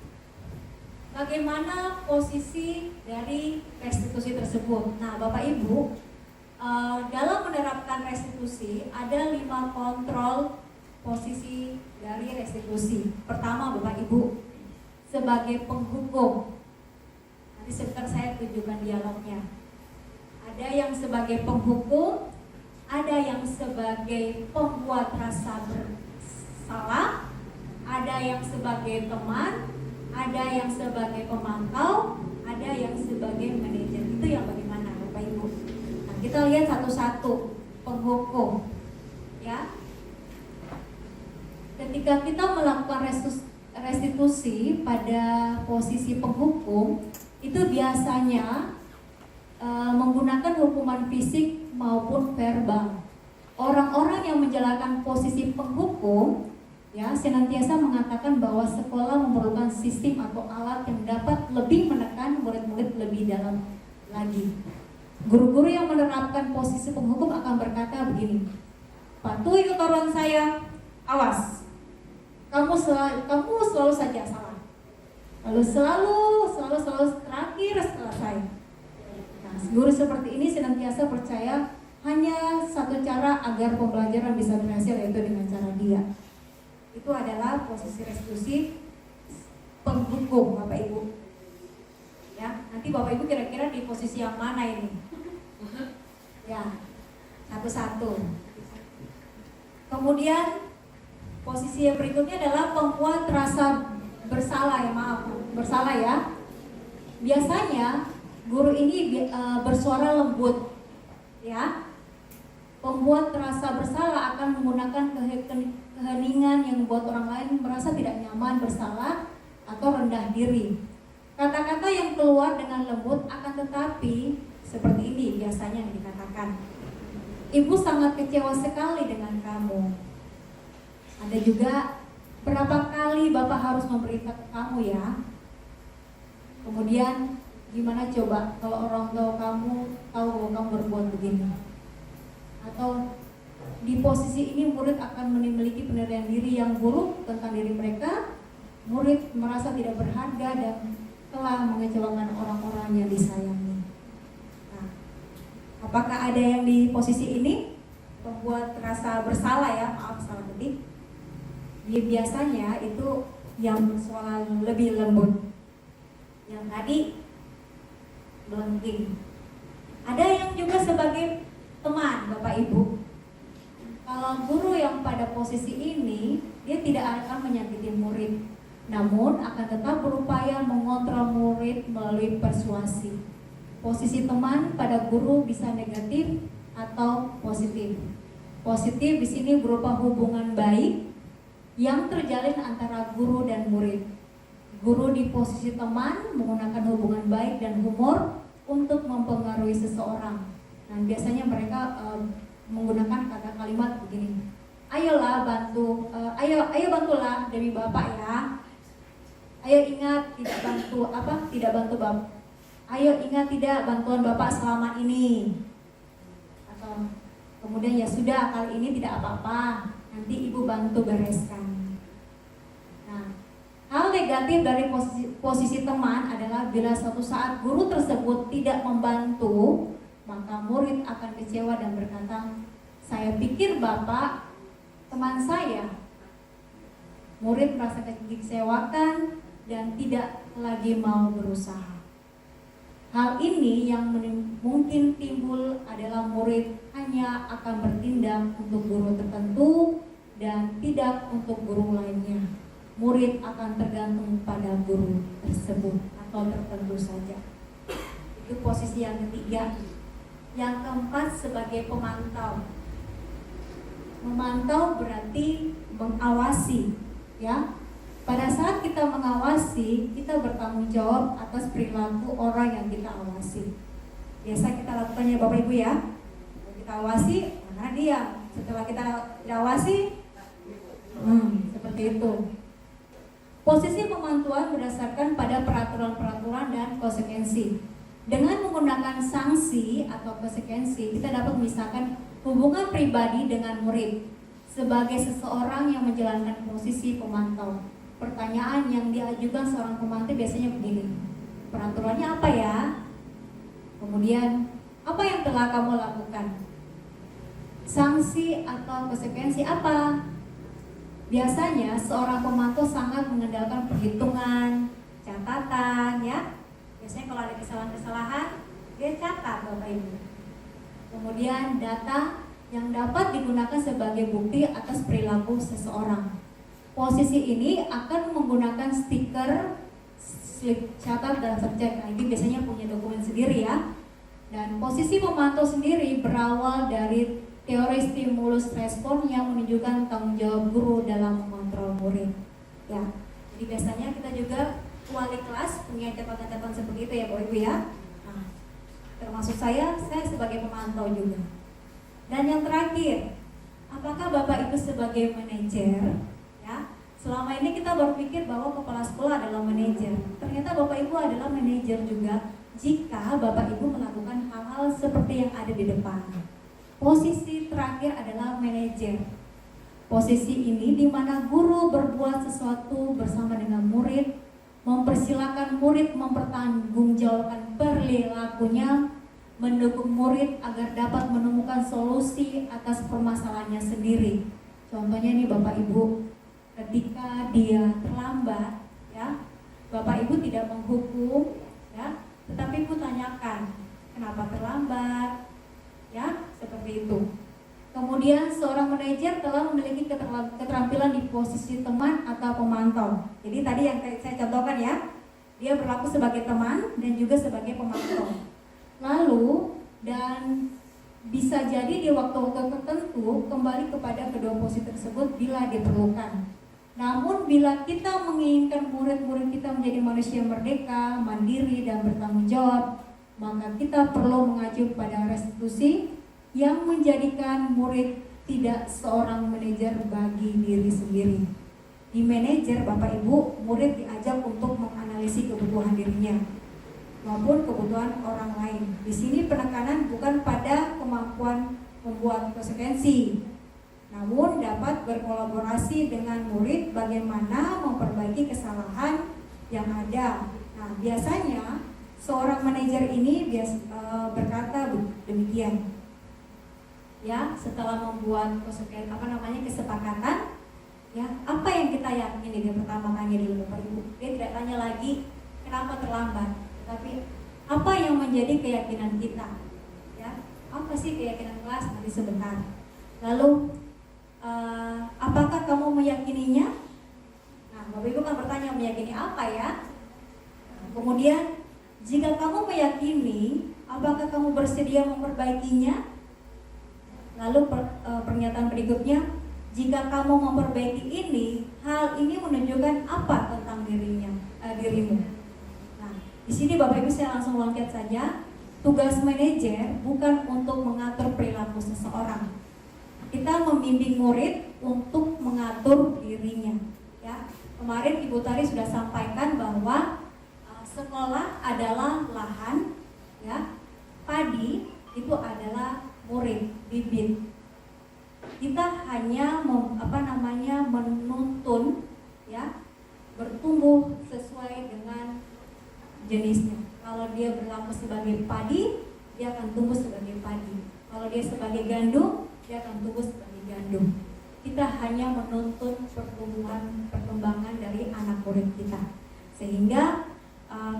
bagaimana posisi dari restitusi tersebut? Nah, Bapak Ibu, dalam menerapkan restitusi ada 5 kontrol posisi dari restitusi. Pertama, Bapak Ibu, sebagai penghukum. Nanti sebentar saya tunjukkan dialognya. Ada yang sebagai penghukum, ada yang sebagai pembuat rasa bersalah, ada yang sebagai teman, ada yang sebagai pemantau, ada yang sebagai manajer. Itu yang bagaimana, Bapak Ibu? Nah, kita lihat satu-satu. Penghukum, ya. Ketika kita melakukan restitusi pada posisi penghukum, itu biasanya menggunakan hukuman fisik maupun verbal. Orang-orang yang menjalankan posisi penghukum ya senantiasa mengatakan bahwa sekolah memerlukan sistem atau alat yang dapat lebih menekan murid-murid lebih dalam lagi. Guru-guru yang menerapkan posisi penghukum akan berkata begini, patuhi ketentuan saya, awas, kamu selalu saja salah, lalu selalu terakhir setelah saya. Nah, guru seperti ini senantiasa percaya hanya satu cara agar pembelajaran bisa berhasil, yaitu dengan cara dia. Itu adalah posisi restitusi penghukum, Bapak Ibu. Ya, nanti Bapak Ibu kira-kira di posisi yang mana ini? Ya, satu-satu. Kemudian posisi yang berikutnya adalah pembuat rasa bersalah ya. Biasanya guru ini bersuara lembut, ya. Pembuat rasa bersalah akan menggunakan keheningan yang membuat orang lain merasa tidak nyaman, bersalah, atau rendah diri. Kata-kata yang keluar dengan lembut akan tetapi seperti ini biasanya yang dikatakan. Ibu sangat kecewa sekali dengan kamu. Ada juga, berapa kali Bapak harus memberitahu kamu ya. Kemudian gimana coba kalau orang tua kamu tahu bahwa kamu berbuat begini. Atau di posisi ini murid akan memiliki penilaian diri yang buruk tentang diri mereka. Murid merasa tidak berharga dan telah mengecewakan orang-orang yang disayangi. Nah, apakah ada yang di posisi ini membuat rasa bersalah ya? Maaf salah ketik. Biasanya itu yang bersuara lebih lembut. Yang tadi melengking. Ada yang juga sebagai teman, Bapak Ibu. Kalau guru yang pada posisi ini, dia tidak akan menyakiti murid, namun akan tetap berupaya mengontrol murid melalui persuasi. Posisi teman pada guru bisa negatif atau positif. Positif di sini berupa hubungan baik yang terjalin antara guru dan murid. Guru di posisi teman menggunakan hubungan baik dan humor untuk mempengaruhi seseorang. Nah, biasanya mereka menggunakan kata kalimat begini. Ayolah bantu, ayo bantulah demi Bapak ya. Ayo ingat tidak bantu Bapak. Ayo ingat tidak bantuan Bapak selama ini. Atau kemudian ya sudah kali ini tidak apa-apa. Nanti Ibu bantu bereskan. Nah, hal negatif dari posisi teman adalah bila suatu saat guru tersebut tidak membantu, maka murid akan kecewa dan berkata, saya pikir Bapak teman saya. Murid merasa dikecewakan dan tidak lagi mau berusaha. Hal ini yang mungkin timbul adalah murid hanya akan bertindak untuk guru tertentu dan tidak untuk guru lainnya. Murid akan tergantung pada guru tersebut atau tertentu saja. Itu posisi yang ketiga. Yang keempat sebagai pemantau. Memantau berarti mengawasi, ya. Pada saat kita mengawasi, kita bertanggung jawab atas perilaku orang yang kita awasi. Biasa kita lakukannya Bapak Ibu ya. Kita awasi, mana dia? Setelah kita awasi, seperti itu. Posisi pemantauan berdasarkan pada peraturan-peraturan dan konsekuensi. Dengan menggunakan sanksi atau konsekuensi, kita dapat memisahkan hubungan pribadi dengan murid sebagai seseorang yang menjalankan posisi pemantau. Pertanyaan yang diajukan seorang pemantau biasanya begini, peraturannya apa ya? Kemudian, apa yang telah kamu lakukan? Sanksi atau konsekuensi apa? Biasanya seorang pemantau sangat mengandalkan perhitungan, catatan ya. Biasanya kalau ada kesalahan-kesalahan, dia catat Bapak Ibu. Kemudian data yang dapat digunakan sebagai bukti atas perilaku seseorang. Posisi ini akan menggunakan stiker slip catat dan subjek. Nah, ini biasanya punya dokumen sendiri ya. Dan posisi pemantau sendiri berawal dari teori stimulus respon yang menunjukkan tanggung jawab guru dalam mengontrol murid. Ya, jadi biasanya kita juga wali kelas punya catatan-catatan seperti itu ya Bapak Ibu ya. Nah, termasuk saya sebagai pemantau juga. Dan yang terakhir, apakah Bapak Ibu sebagai manajer ya? Selama ini kita berpikir bahwa kepala sekolah adalah manajer. Ternyata Bapak Ibu adalah manajer juga jika Bapak Ibu melakukan hal-hal seperti yang ada di depan. Posisi terakhir adalah manajer. Posisi ini di mana guru berbuat sesuatu bersama dengan murid, mempersilahkan murid mempertanggungjawabkan perilakunya, mendukung murid agar dapat menemukan solusi atas permasalahannya sendiri. Contohnya nih Bapak Ibu, ketika dia terlambat, ya, Bapak Ibu tidak menghukum, ya, tetapi Ibu tanyakan kenapa terlambat, ya, seperti itu. Kemudian seorang manajer telah memiliki keterampilan di posisi teman atau pemantau. Jadi tadi yang saya contohkan ya, dia berlaku sebagai teman dan juga sebagai pemantau. Lalu dan bisa jadi di waktu-waktu tertentu kembali kepada kedua posisi tersebut bila diperlukan. Namun bila kita menginginkan murid-murid kita menjadi manusia merdeka, mandiri dan bertanggung jawab, maka kita perlu mengacu pada restitusi yang menjadikan murid tidak seorang manajer bagi diri sendiri. Di manajer Bapak Ibu, murid diajak untuk menganalisis kebutuhan dirinya maupun kebutuhan orang lain. Di sini penekanan bukan pada kemampuan membuat konsekuensi, namun dapat berkolaborasi dengan murid bagaimana memperbaiki kesalahan yang ada. Nah, biasanya seorang manajer ini berkata demikian. Ya, setelah membuat kesepakatan, ya, apa yang kita yakini? Dia pertama tanya dulu Bapak Ibu. Dia tidak tanya lagi kenapa terlambat, tapi apa yang menjadi keyakinan kita? Ya, apa sih keyakinan kelas? Nanti sebentar. Lalu apakah kamu meyakininya? Nah, Bapak Ibu kan bertanya meyakini apa ya? Nah, kemudian jika kamu meyakini, apakah kamu bersedia memperbaikinya? Lalu pernyataan berikutnya, jika kamu memperbaiki ini, hal ini menunjukkan apa tentang dirimu? Nah, di sini Bapak Ibu saya langsung loncat saja. Tugas manajer bukan untuk mengatur perilaku seseorang. Kita membimbing murid untuk mengatur dirinya. Ya, kemarin Ibu Tari sudah sampaikan bahwa sekolah adalah lahan, ya, padi itu adalah murid, bibit. Kita hanya menuntun, ya, bertumbuh sesuai dengan jenisnya. Kalau dia berlaku sebagai padi, dia akan tumbuh sebagai padi. Kalau dia sebagai gandum, dia akan tumbuh sebagai gandum. Kita hanya menuntun perkembangan dari anak murid kita, sehingga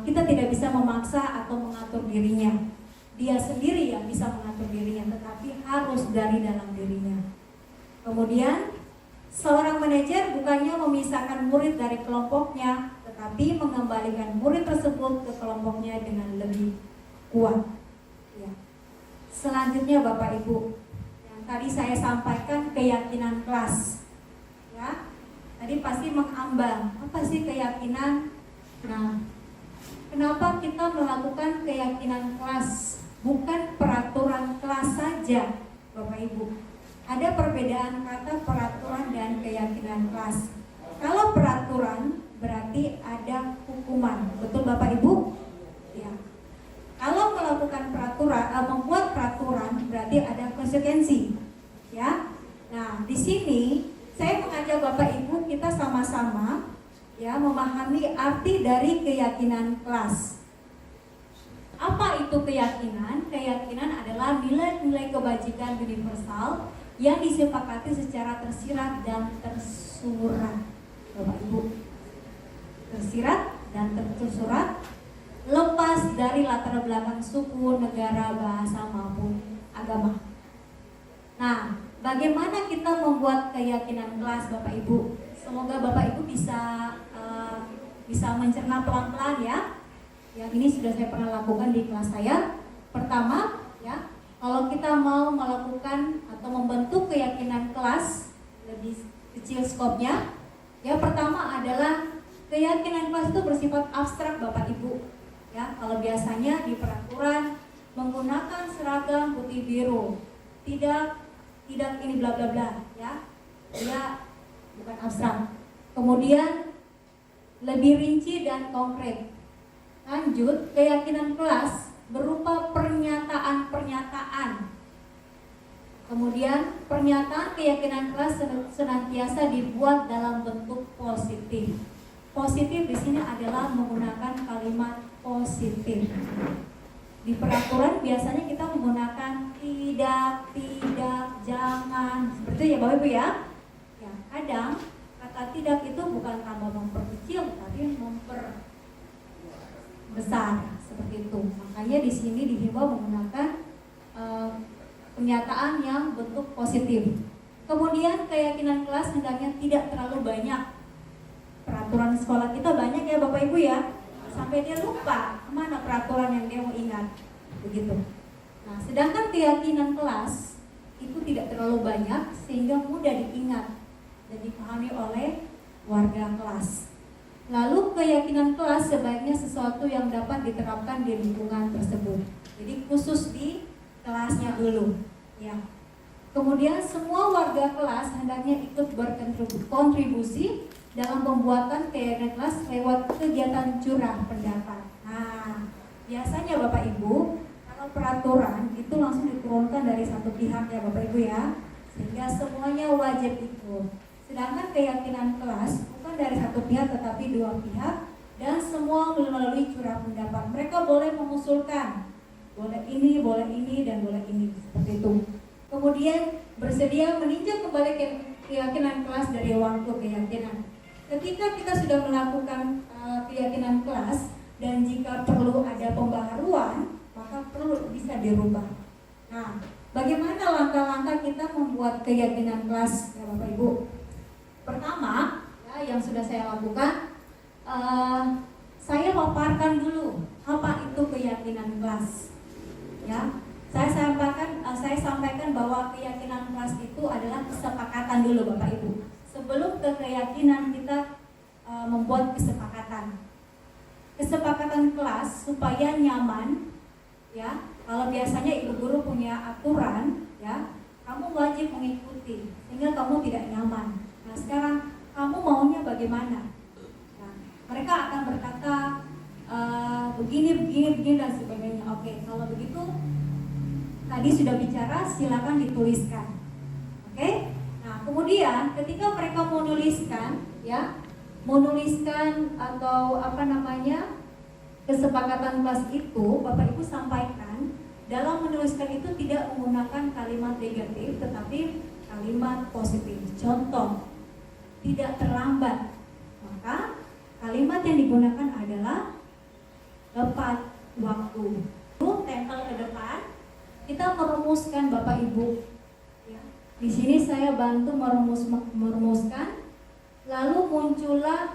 kita tidak bisa memaksa atau mengatur dirinya. Dia sendiri yang bisa mengatur dirinya, tetapi harus dari dalam dirinya. Kemudian seorang manajer bukannya memisahkan murid dari kelompoknya, tetapi mengembalikan murid tersebut ke kelompoknya dengan lebih kuat. Ya. Selanjutnya Bapak Ibu, yang tadi saya sampaikan keyakinan kelas. Ya, tadi pasti mengambang apa sih keyakinan? Nah, kenapa kita melakukan keyakinan kelas? Bukan peraturan kelas saja, Bapak Ibu. Ada perbedaan kata peraturan dan keyakinan kelas. Kalau peraturan berarti ada hukuman, betul Bapak Ibu? Ya. Kalau melakukan peraturan, membuat peraturan berarti ada konsekuensi, ya. Nah, di sini saya mengajak Bapak Ibu kita sama-sama ya memahami arti dari keyakinan kelas. Apa itu keyakinan? Keyakinan adalah nilai-nilai kebajikan universal yang disepakati secara tersirat dan tersurat. Bapak Ibu, tersirat dan tersurat, lepas dari latar belakang suku, negara, bahasa maupun agama. Nah, bagaimana kita membuat keyakinan kelas, Bapak Ibu? Semoga Bapak Ibu bisa mencerna pelan-pelan ya. Yang ini sudah saya pernah lakukan di kelas saya. Pertama, ya, kalau kita mau melakukan atau membentuk keyakinan kelas lebih kecil skopnya, ya pertama adalah keyakinan kelas itu bersifat abstrak, Bapak Ibu. Ya, kalau biasanya di peraturan menggunakan seragam putih biru, tidak ini bla bla bla, ya, dia bukan abstrak. Kemudian lebih rinci dan konkret. Lanjut, keyakinan kelas berupa pernyataan-pernyataan. Kemudian pernyataan keyakinan kelas senantiasa dibuat dalam bentuk positif. Positif di sini adalah menggunakan kalimat positif. Di peraturan biasanya kita menggunakan tidak, jangan, seperti itu ya Bapak Ibu ya. Ya, kadang kata tidak itu bukan tambah memperkecil, tapi memperbesar, seperti itu. Makanya di sini dihimbau menggunakan pernyataan yang bentuk positif. Kemudian keyakinan kelas hendaknya tidak terlalu banyak. Peraturan sekolah kita banyak ya Bapak Ibu ya, sampai dia lupa kemana peraturan yang dia mau ingat, begitu. Nah, sedangkan keyakinan kelas itu tidak terlalu banyak sehingga mudah diingat dan dipahami oleh warga kelas. Lalu keyakinan kelas sebaiknya sesuatu yang dapat diterapkan di lingkungan tersebut. Jadi khusus di kelasnya dulu, ya. Kemudian semua warga kelas hendaknya ikut berkontribusi dalam pembuatan keyakinan kelas lewat kegiatan curah pendapat. Nah, biasanya Bapak Ibu, kalau peraturan itu langsung diturunkan dari satu pihak ya Bapak Ibu ya, sehingga semuanya wajib ikut. Sedangkan keyakinan kelas bukan dari satu pihak tetapi dua pihak dan semua melalui curah pendapat. Mereka boleh mengusulkan, boleh ini, dan boleh ini, seperti itu. Kemudian bersedia meninjau kembali keyakinan kelas dari waktu keyakinan. Ketika kita sudah melakukan keyakinan kelas dan jika perlu ada pembaharuan, maka perlu bisa dirubah. Nah, bagaimana langkah-langkah kita membuat keyakinan kelas ya Bapak Ibu? Pertama, ya, yang sudah saya lakukan, saya paparkan dulu apa itu keyakinan kelas. Ya, saya sampaikan bahwa keyakinan kelas itu adalah kesepakatan dulu Bapak Ibu. Sebelum ke keyakinan kita membuat kesepakatan. Kesepakatan kelas supaya nyaman, ya. Kalau biasanya ibu guru punya aturan, ya, kamu wajib mengikuti sehingga kamu tidak nyaman. Nah, sekarang kamu maunya bagaimana? Nah, mereka akan berkata begini dan sebagainya. Oke, kalau begitu tadi sudah bicara, silakan dituliskan. Oke? Nah, kemudian ketika mereka menuliskan atau kesepakatan kelas itu, Bapak Ibu sampaikan dalam menuliskan itu tidak menggunakan kalimat negatif tetapi kalimat positif. Contoh, tidak terlambat. Maka kalimat yang digunakan adalah tepat waktu. Tempel ke depan, kita merumuskan Bapak Ibu. Ya. Di sini saya bantu merumuskan, lalu muncullah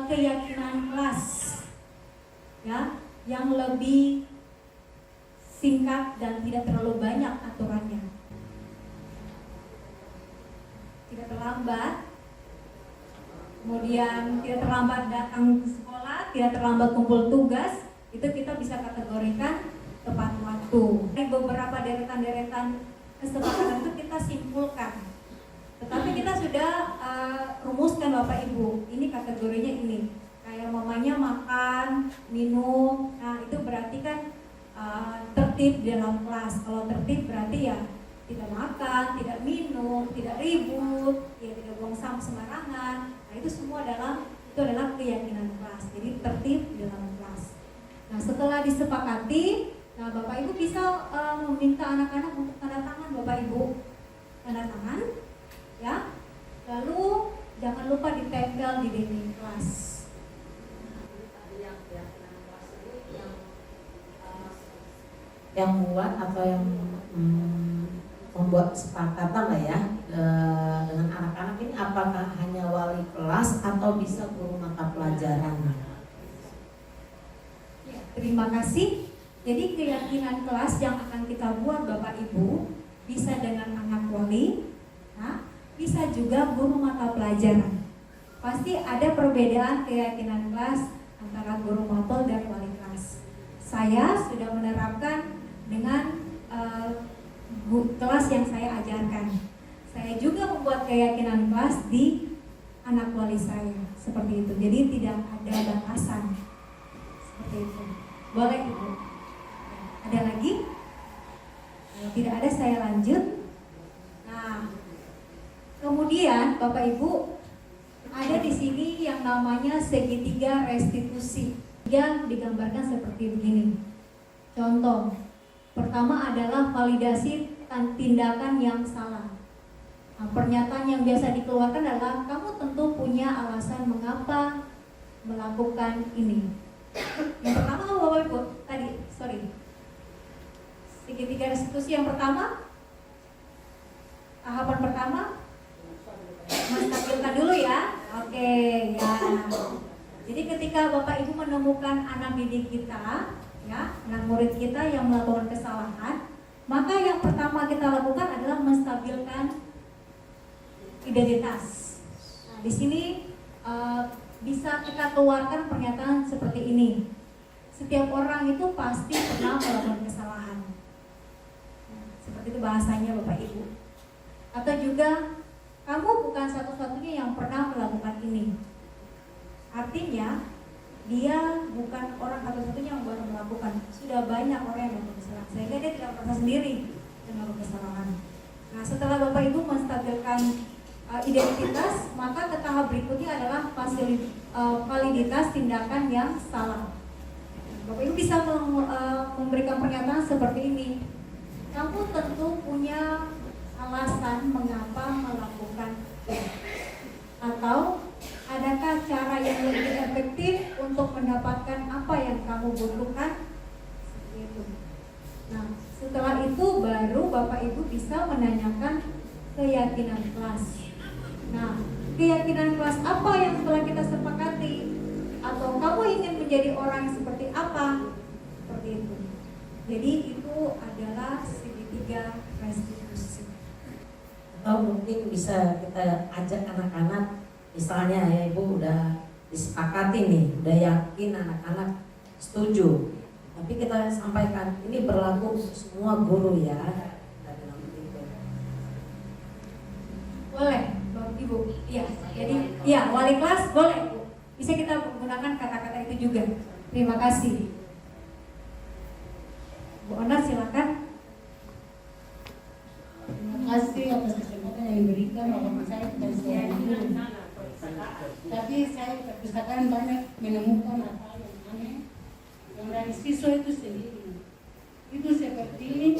keyakinan kelas, ya, yang lebih singkat dan tidak terlalu banyak aturannya. Tidak terlambat, kemudian tidak terlambat datang ke sekolah, tidak terlambat kumpul tugas, itu kita bisa kategorikan tepat waktu. Beberapa deretan kesepakatan itu kita simpulkan. Tetapi kita sudah rumuskan Bapak Ibu, ini kategorinya ini. Kayak mamanya makan, minum, nah itu berarti kan tertib di dalam kelas. Kalau tertib berarti ya tidak makan, tidak minum, tidak ribut, ya tidak buang sampah sembarangan. Nah, itu semua adalah keyakinan kelas. Jadi tertib di dalam kelas. Nah, setelah disepakati, nah Bapak Ibu bisa meminta anak-anak untuk tanda tangan. Bapak Ibu tanda tangan, ya. Lalu jangan lupa ditempel di dinding kelas. Yang buat atau yang membuat kesepakatan lah ya dengan anak-anak ini, apakah hanya wali kelas atau bisa guru mata pelajaran? Ya, terima kasih. Jadi keyakinan kelas yang akan kita buat Bapak Ibu bisa dengan anak wali, nah, bisa juga guru mata pelajaran. Pasti ada perbedaan keyakinan kelas antara guru mapel dan wali kelas. Saya sudah menerapkan dengan kelas yang saya ajarkan. Saya juga membuat keyakinan kelas di anak wali saya, seperti itu. Jadi tidak ada batasan, seperti itu. Boleh Ibu? Ada lagi? Kalau tidak ada saya lanjut. Nah, kemudian Bapak Ibu ada di sini yang namanya segitiga restitusi yang digambarkan seperti begini. Contoh, pertama adalah validasi tindakan yang salah. Nah, pernyataan yang biasa dikeluarkan adalah kamu tentu punya alasan mengapa melakukan ini. Yang pertama Bapak Ibu segitiga restitusi yang pertama, tahapan pertama, Mas tampilkan dulu ya. Oke, ya. Jadi ketika Bapak Ibu menemukan anak didik kita, ya, anak murid kita yang melakukan kesalahan, maka yang pertama kita lakukan adalah menstabilkan identitas. Nah, di sini bisa kita keluarkan pernyataan seperti ini. Setiap orang itu pasti pernah melakukan kesalahan. Nah, seperti itu bahasanya Bapak Ibu. Atau juga kamu bukan satu-satunya yang pernah melakukan ini. Artinya dia bukan orang satu-satunya yang baru melakukan. Sudah banyak orang yang melakukan kesalahan, sehingga dia tidak merasa sendiri dengan melakukan kesalahan. Nah, setelah Bapak Ibu menstabilkan identitas, maka ke tahap berikutnya adalah validitas tindakan yang salah. Bapak Ibu bisa memberikan pernyataan seperti ini. Kamu tentu punya alasan mengapa melakukan ini. Atau adakah cara yang lebih efektif untuk mendapatkan apa yang kamu butuhkan? Seperti itu. Nah, setelah itu baru Bapak Ibu bisa menanyakan keyakinan kelas. Nah, keyakinan kelas apa yang telah kita sepakati? Atau kamu ingin menjadi orang seperti apa? Seperti itu. Jadi itu adalah segitiga restitusi. Atau mungkin bisa kita ajak anak-anak, misalnya ya Ibu udah disepakati nih, udah yakin anak-anak setuju, tapi kita sampaikan ini berlaku untuk semua guru ya. Boleh, Bapak Ibu. Iya, jadi ya wali kelas boleh Bu. Bisa kita menggunakan kata-kata itu juga. Terima kasih. Bu Ona silakan. Terima kasih atas kesempatan yang diberikan oleh saya kepada saya. Tapi saya perpustakaan banyak menemukan hal yang aneh yang dari siswa itu sendiri. Itu seperti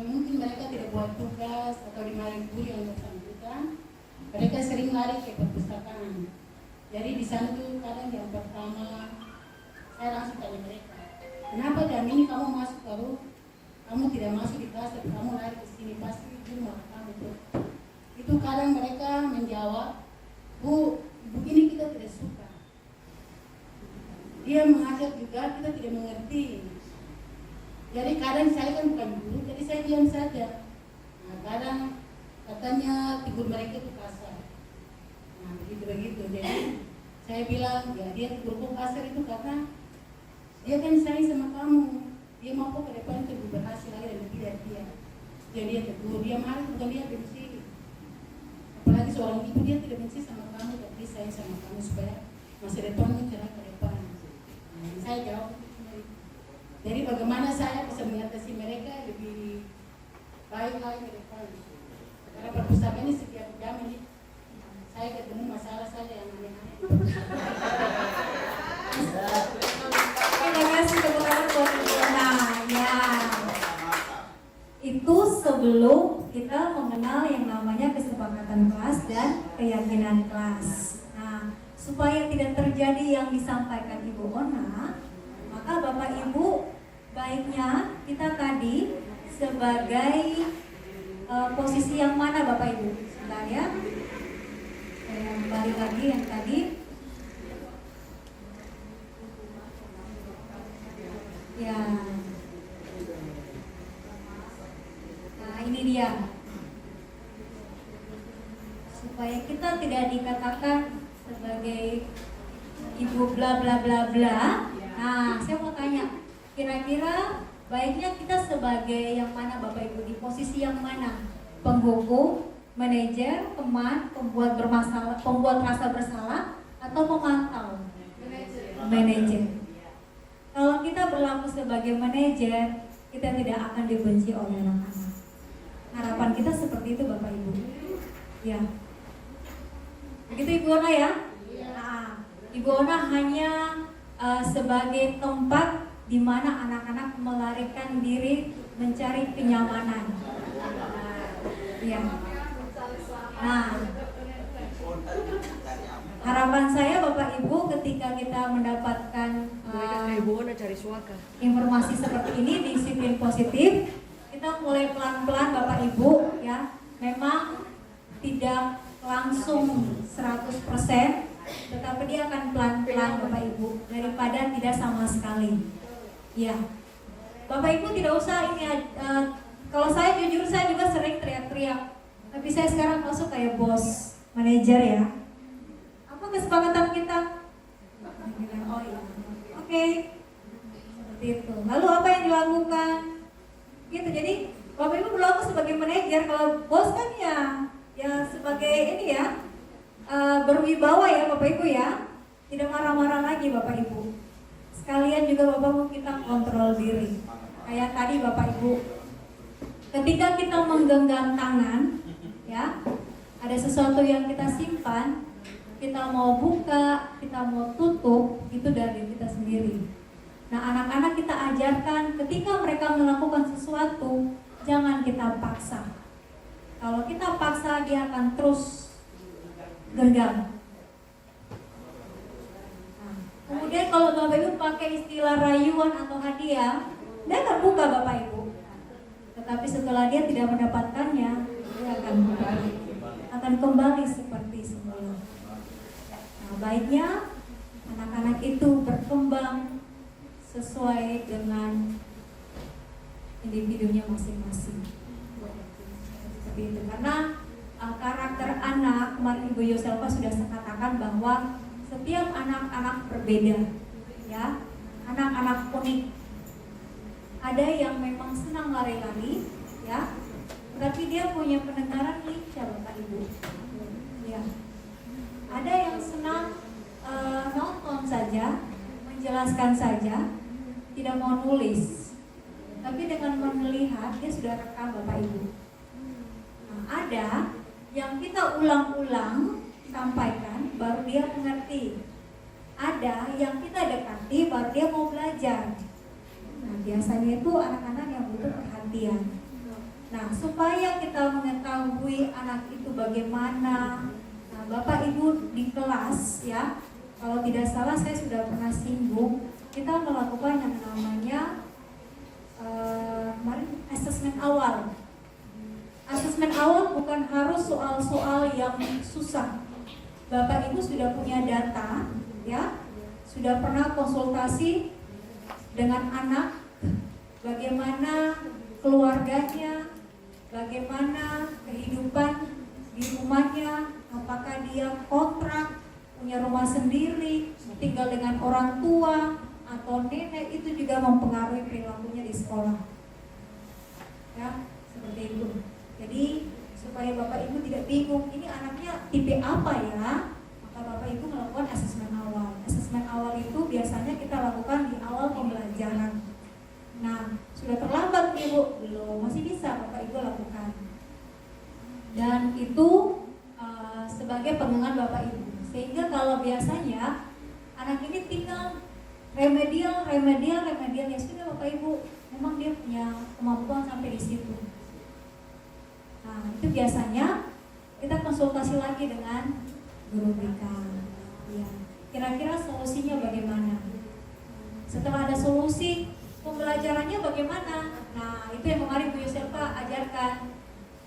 mungkin mereka tidak buat tugas atau di mari guru yang bersangkutan, mereka sering lari ke perpustakaan. Jadi di sana tuh kadang yang pertama saya langsung tanya mereka, kenapa jam ini kamu masuk baru kamu tidak masuk di kelas, tapi kamu lari ke sini, pasti guru marah kamu tuh. Itu kadang mereka menjawab, Bu, begini kita tidak suka. Dia mengajar juga kita tidak mengerti. Jadi kadang saya kan bukan guru, jadi saya diam saja. Nah, kadang katanya tegur mereka itu kasar. Nah, begitu. Jadi saya bilang, ya dia tegur kasar itu karena dia kan sayang sama kamu. Dia mau ke depan itu berhasil lagi dan tidak dia. Jadi dia tegur, dia marah bukan dia benci. Apalagi seorang ibu, dia tidak benci sama kamu, tapi sayang sama kamu supaya masa depanmu cerah ke depan. Nah, saya jawab itu. Jadi bagaimana saya bisa mengatasi mereka lebih baik lagi ke depan. Karena perpustakaan ini setiap jam ini saya ketemu masalah saja yang aneh-aneh. Terima kasih tepuk tangan buat Ibu Ona. Ya. Itu sebelum kita mengenal yang namanya kesepakatan kelas dan keyakinan kelas. Nah, supaya tidak terjadi yang disampaikan Ibu Ona, maka Bapak Ibu baiknya kita tadi sebagai posisi yang mana Bapak Ibu? Sebentar ya. Saya kembali lagi yang tadi. Ya. Nah, ini dia. Supaya kita tidak dikatakan sebagai ibu bla bla bla bla. Nah, saya mau tanya, kira-kira baiknya kita sebagai yang mana Bapak Ibu, di posisi yang mana? Penghukum, manajer, teman, pembuat bermasalah, pembuat rasa bersalah, atau pemantau? Manajer. Kalau kita berlaku sebagai manajer, kita tidak akan dibenci oleh anak-anak. Harapan kita seperti itu Bapak Ibu. Ya. Begitu Ibu Ona ya? Nah, Ibu Ona hanya sebagai tempat di mana anak-anak melarikan diri mencari kenyamanan. Ya. Nah, harapan saya Bapak Ibu ketika kita mendapatkan informasi seperti ini, disiplin positif, kita mulai pelan-pelan Bapak Ibu ya. Memang tidak langsung 100%, tetapi dia akan pelan-pelan Bapak Ibu, daripada tidak sama sekali. Ya. Bapak Ibu tidak usah ini kalau saya jujur saya juga sering teriak-teriak. Tapi saya sekarang masuk kayak bos, manajer ya. Apa kesepakatan kita? Oh iya. Oke. Seperti itu. Lalu apa yang dilakukan? Gitu. Jadi Bapak Ibu berlaku sebagai manajer. Kalau bos kan ya sebagai ini ya, berwibawa ya Bapak Ibu ya. Tidak marah-marah lagi Bapak Ibu. Sekalian juga Bapak Ibu kita kontrol diri. Kayak tadi Bapak Ibu, ketika kita menggenggam tangan, ya, ada sesuatu yang kita simpan, kita mau buka, kita mau tutup, itu dari kita sendiri. Nah, anak-anak kita ajarkan ketika mereka melakukan sesuatu, jangan kita paksa. Kalau kita paksa, dia akan terus genggam. Nah, kemudian kalau Bapak Ibu pakai istilah rayuan atau hadiah, dia akan buka Bapak Ibu. Tetapi setelah dia tidak mendapatkannya, dia akan kembali seperti semula. Nah, baiknya anak-anak itu berkembang sesuai dengan individunya masing-masing. Seperti itu. Karena karakter anak, kemarin Ibu Yoselfa sudah katakan bahwa setiap anak-anak berbeda, ya, anak-anak unik. Ada yang memang senang lari-lari, ya, tapi dia punya pendengaran lincah Bapak Ibu. Ya. Ada yang senang nonton saja, menjelaskan saja, tidak mau nulis. Tapi dengan melihat dia sudah rekam Bapak Ibu. Nah, ada yang kita ulang-ulang sampaikan baru dia mengerti. Ada yang kita dekati baru dia mau belajar. Nah, biasanya itu anak-anak yang butuh perhatian. Nah, supaya kita mengetahui anak itu bagaimana, nah, Bapak Ibu di kelas ya, kalau tidak salah saya sudah pernah singgung, kita melakukan yang namanya kemarin asesmen awal. Asesmen awal bukan harus soal-soal yang susah. Bapak Ibu sudah punya data, ya, sudah pernah konsultasi dengan anak, bagaimana keluarganya, bagaimana kehidupan di rumahnya, apakah dia kontrak, punya rumah sendiri, tinggal dengan orang tua atau nenek, itu juga mempengaruhi perilakunya di sekolah. Ya, seperti itu. Jadi supaya Bapak Ibu tidak bingung, ini anaknya tipe apa ya? Maka Bapak Ibu melakukan asesmen awal. Asesmen awal itu biasanya kita lakukan di awal pembelajaran. Ibu? Belum, masih bisa Bapak Ibu lakukan. Dan itu sebagai pegangan Bapak Ibu. Sehingga kalau biasanya anak ini tinggal remedial ya sudah Bapak Ibu, memang dia punya kemampuan sampai di situ. Nah, itu biasanya kita konsultasi lagi dengan guru BK. Ya, kira-kira solusinya bagaimana? Setelah ada solusi, pembelajarannya bagaimana? Nah, itu yang kemarin Bu Yoselfa ajarkan,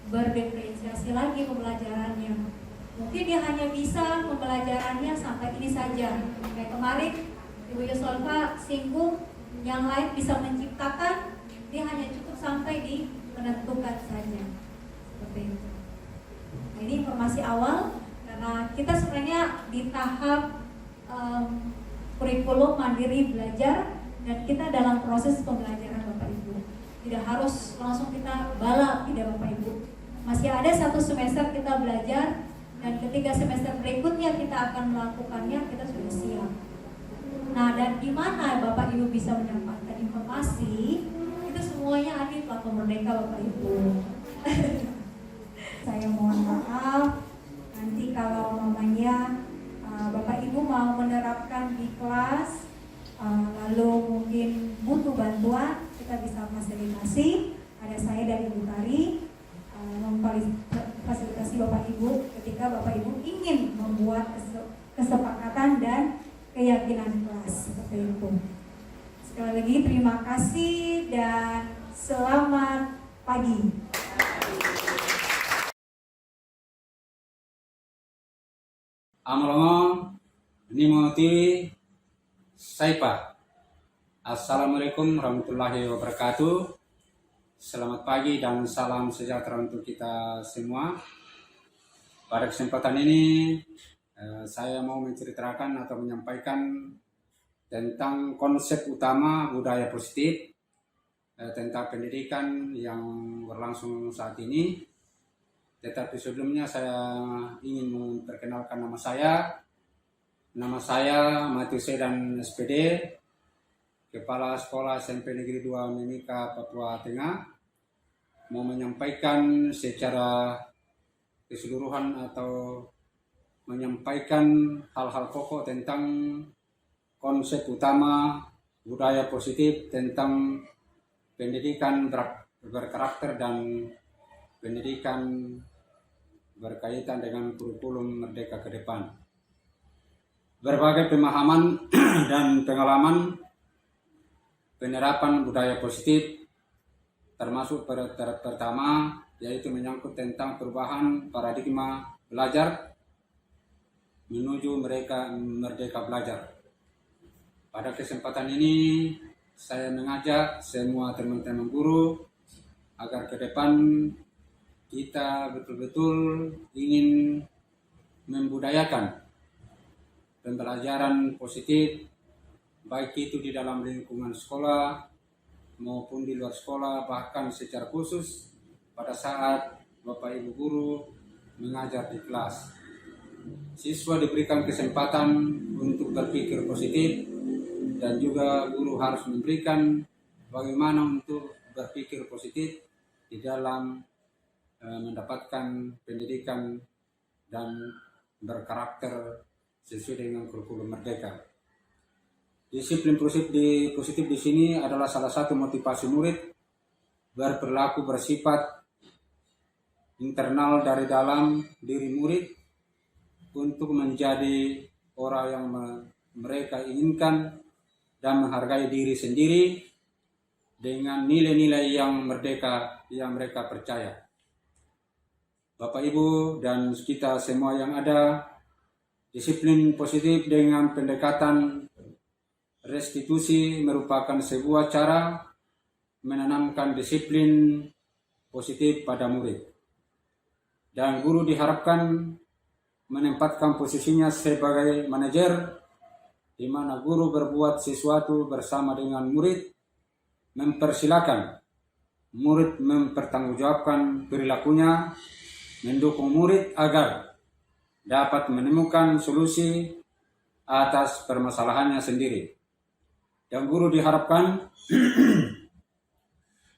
berdiferensiasi lagi pembelajarannya. Mungkin dia hanya bisa pembelajarannya sampai ini saja. Kayak kemarin Ibu Yoselfa singgung, yang lain bisa menciptakan, dia hanya cukup sampai di menentukan saja. Seperti itu. Nah, ini informasi awal karena kita sebenarnya di tahap kurikulum mandiri belajar dan kita dalam proses pembelajaran Bapak Ibu. Tidak harus langsung kita balap, tidak Bapak Ibu. Masih ada 1 semester kita belajar dan ketika semester berikutnya kita akan melakukannya, kita sudah siap. Nah, dan di mana Bapak Ibu bisa mendapatkan informasi? Itu semuanya ada di platform Merdeka Bapak Ibu. Saya mohon maaf nanti kalau mamanya Bapak Ibu mau menerapkan di kelas, lalu mungkin butuh bantuan, kita bisa fasilitasi. Ada saya dari Ibu Tari memfasilitasi Bapak Ibu ketika Bapak Ibu ingin membuat kesepakatan dan keyakinan kelas, seperti itu. Sekali lagi terima kasih dan selamat pagi. Amalongo Nimo TV Saipa. Assalamualaikum warahmatullahi wabarakatuh. Selamat pagi dan salam sejahtera untuk kita semua. Pada kesempatan ini saya mau menceritakan atau menyampaikan tentang konsep utama budaya positif tentang pendidikan yang berlangsung saat ini. Tetapi sebelumnya saya ingin memperkenalkan nama saya. Nama saya Matius Sedan SPD, Kepala Sekolah SMP Negeri 2 Mimika, Papua Tengah. Mau menyampaikan secara keseluruhan atau menyampaikan hal-hal pokok tentang konsep utama budaya positif tentang pendidikan berkarakter dan pendidikan berkaitan dengan kurikulum Merdeka ke depan. Berbagai pemahaman dan pengalaman penerapan budaya positif termasuk pertama yaitu menyangkut tentang perubahan paradigma belajar menuju merdeka belajar. Pada kesempatan ini saya mengajak semua teman-teman guru agar ke depan kita betul-betul ingin membudayakan pembelajaran positif, baik itu di dalam lingkungan sekolah maupun di luar sekolah, bahkan secara khusus pada saat Bapak Ibu guru mengajar di kelas. Siswa diberikan kesempatan untuk berpikir positif dan juga guru harus memberikan bagaimana untuk berpikir positif di dalam mendapatkan pendidikan dan berkarakter sesuai dengan kurikulum Merdeka. Disiplin positif di sini adalah salah satu motivasi murid berperilaku bersifat internal dari dalam diri murid untuk menjadi orang yang mereka inginkan dan menghargai diri sendiri dengan nilai-nilai yang merdeka yang mereka percaya. Bapak Ibu dan kita semua yang ada, disiplin positif dengan pendekatan restitusi merupakan sebuah cara menanamkan disiplin positif pada murid. Dan guru diharapkan menempatkan posisinya sebagai manajer, di mana guru berbuat sesuatu bersama dengan murid, mempersilakan murid mempertanggungjawabkan perilakunya, mendukung murid agar dapat menemukan solusi atas permasalahannya sendiri. Dan guru diharapkan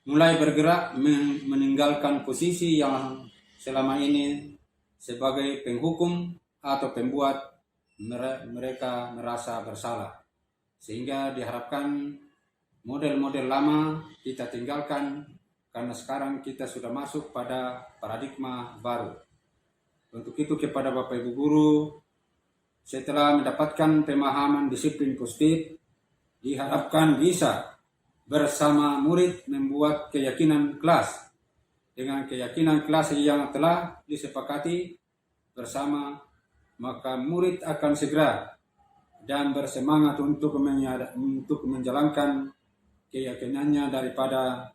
mulai bergerak meninggalkan posisi yang selama ini sebagai penghukum atau pembuat mereka merasa bersalah. Sehingga diharapkan model-model lama kita tinggalkan karena sekarang kita sudah masuk pada paradigma baru. Untuk itu kepada Bapak Ibu Guru, setelah mendapatkan pemahaman disiplin positif, diharapkan bisa bersama murid membuat keyakinan kelas. Dengan keyakinan kelas yang telah disepakati bersama, maka murid akan segera dan bersemangat untuk menjalankan keyakinannya daripada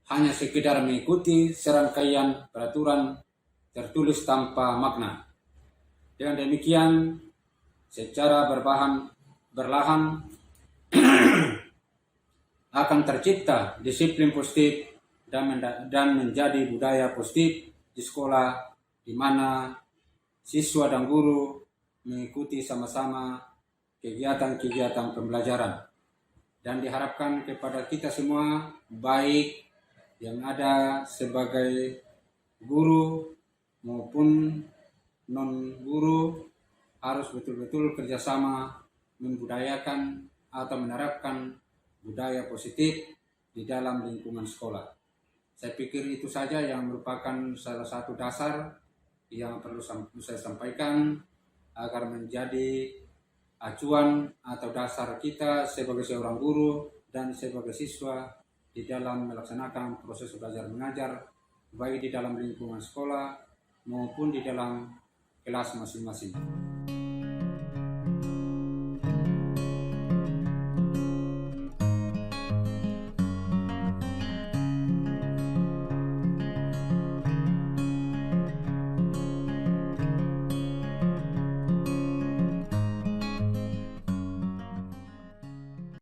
hanya sekedar mengikuti serangkaian peraturan tertulis tanpa makna. Dengan demikian, secara berlahan akan tercipta disiplin positif dan menjadi budaya positif di sekolah, di mana siswa dan guru mengikuti sama-sama kegiatan-kegiatan pembelajaran. Dan diharapkan kepada kita semua, baik yang ada sebagai guru maupun non-guru, harus betul-betul kerjasama membudayakan atau menerapkan budaya positif di dalam lingkungan sekolah. Saya pikir itu saja yang merupakan salah satu dasar yang perlu saya sampaikan agar menjadi acuan atau dasar kita sebagai seorang guru dan sebagai siswa di dalam melaksanakan proses belajar mengajar, baik di dalam lingkungan sekolah maupun di dalam kelas masing-masing.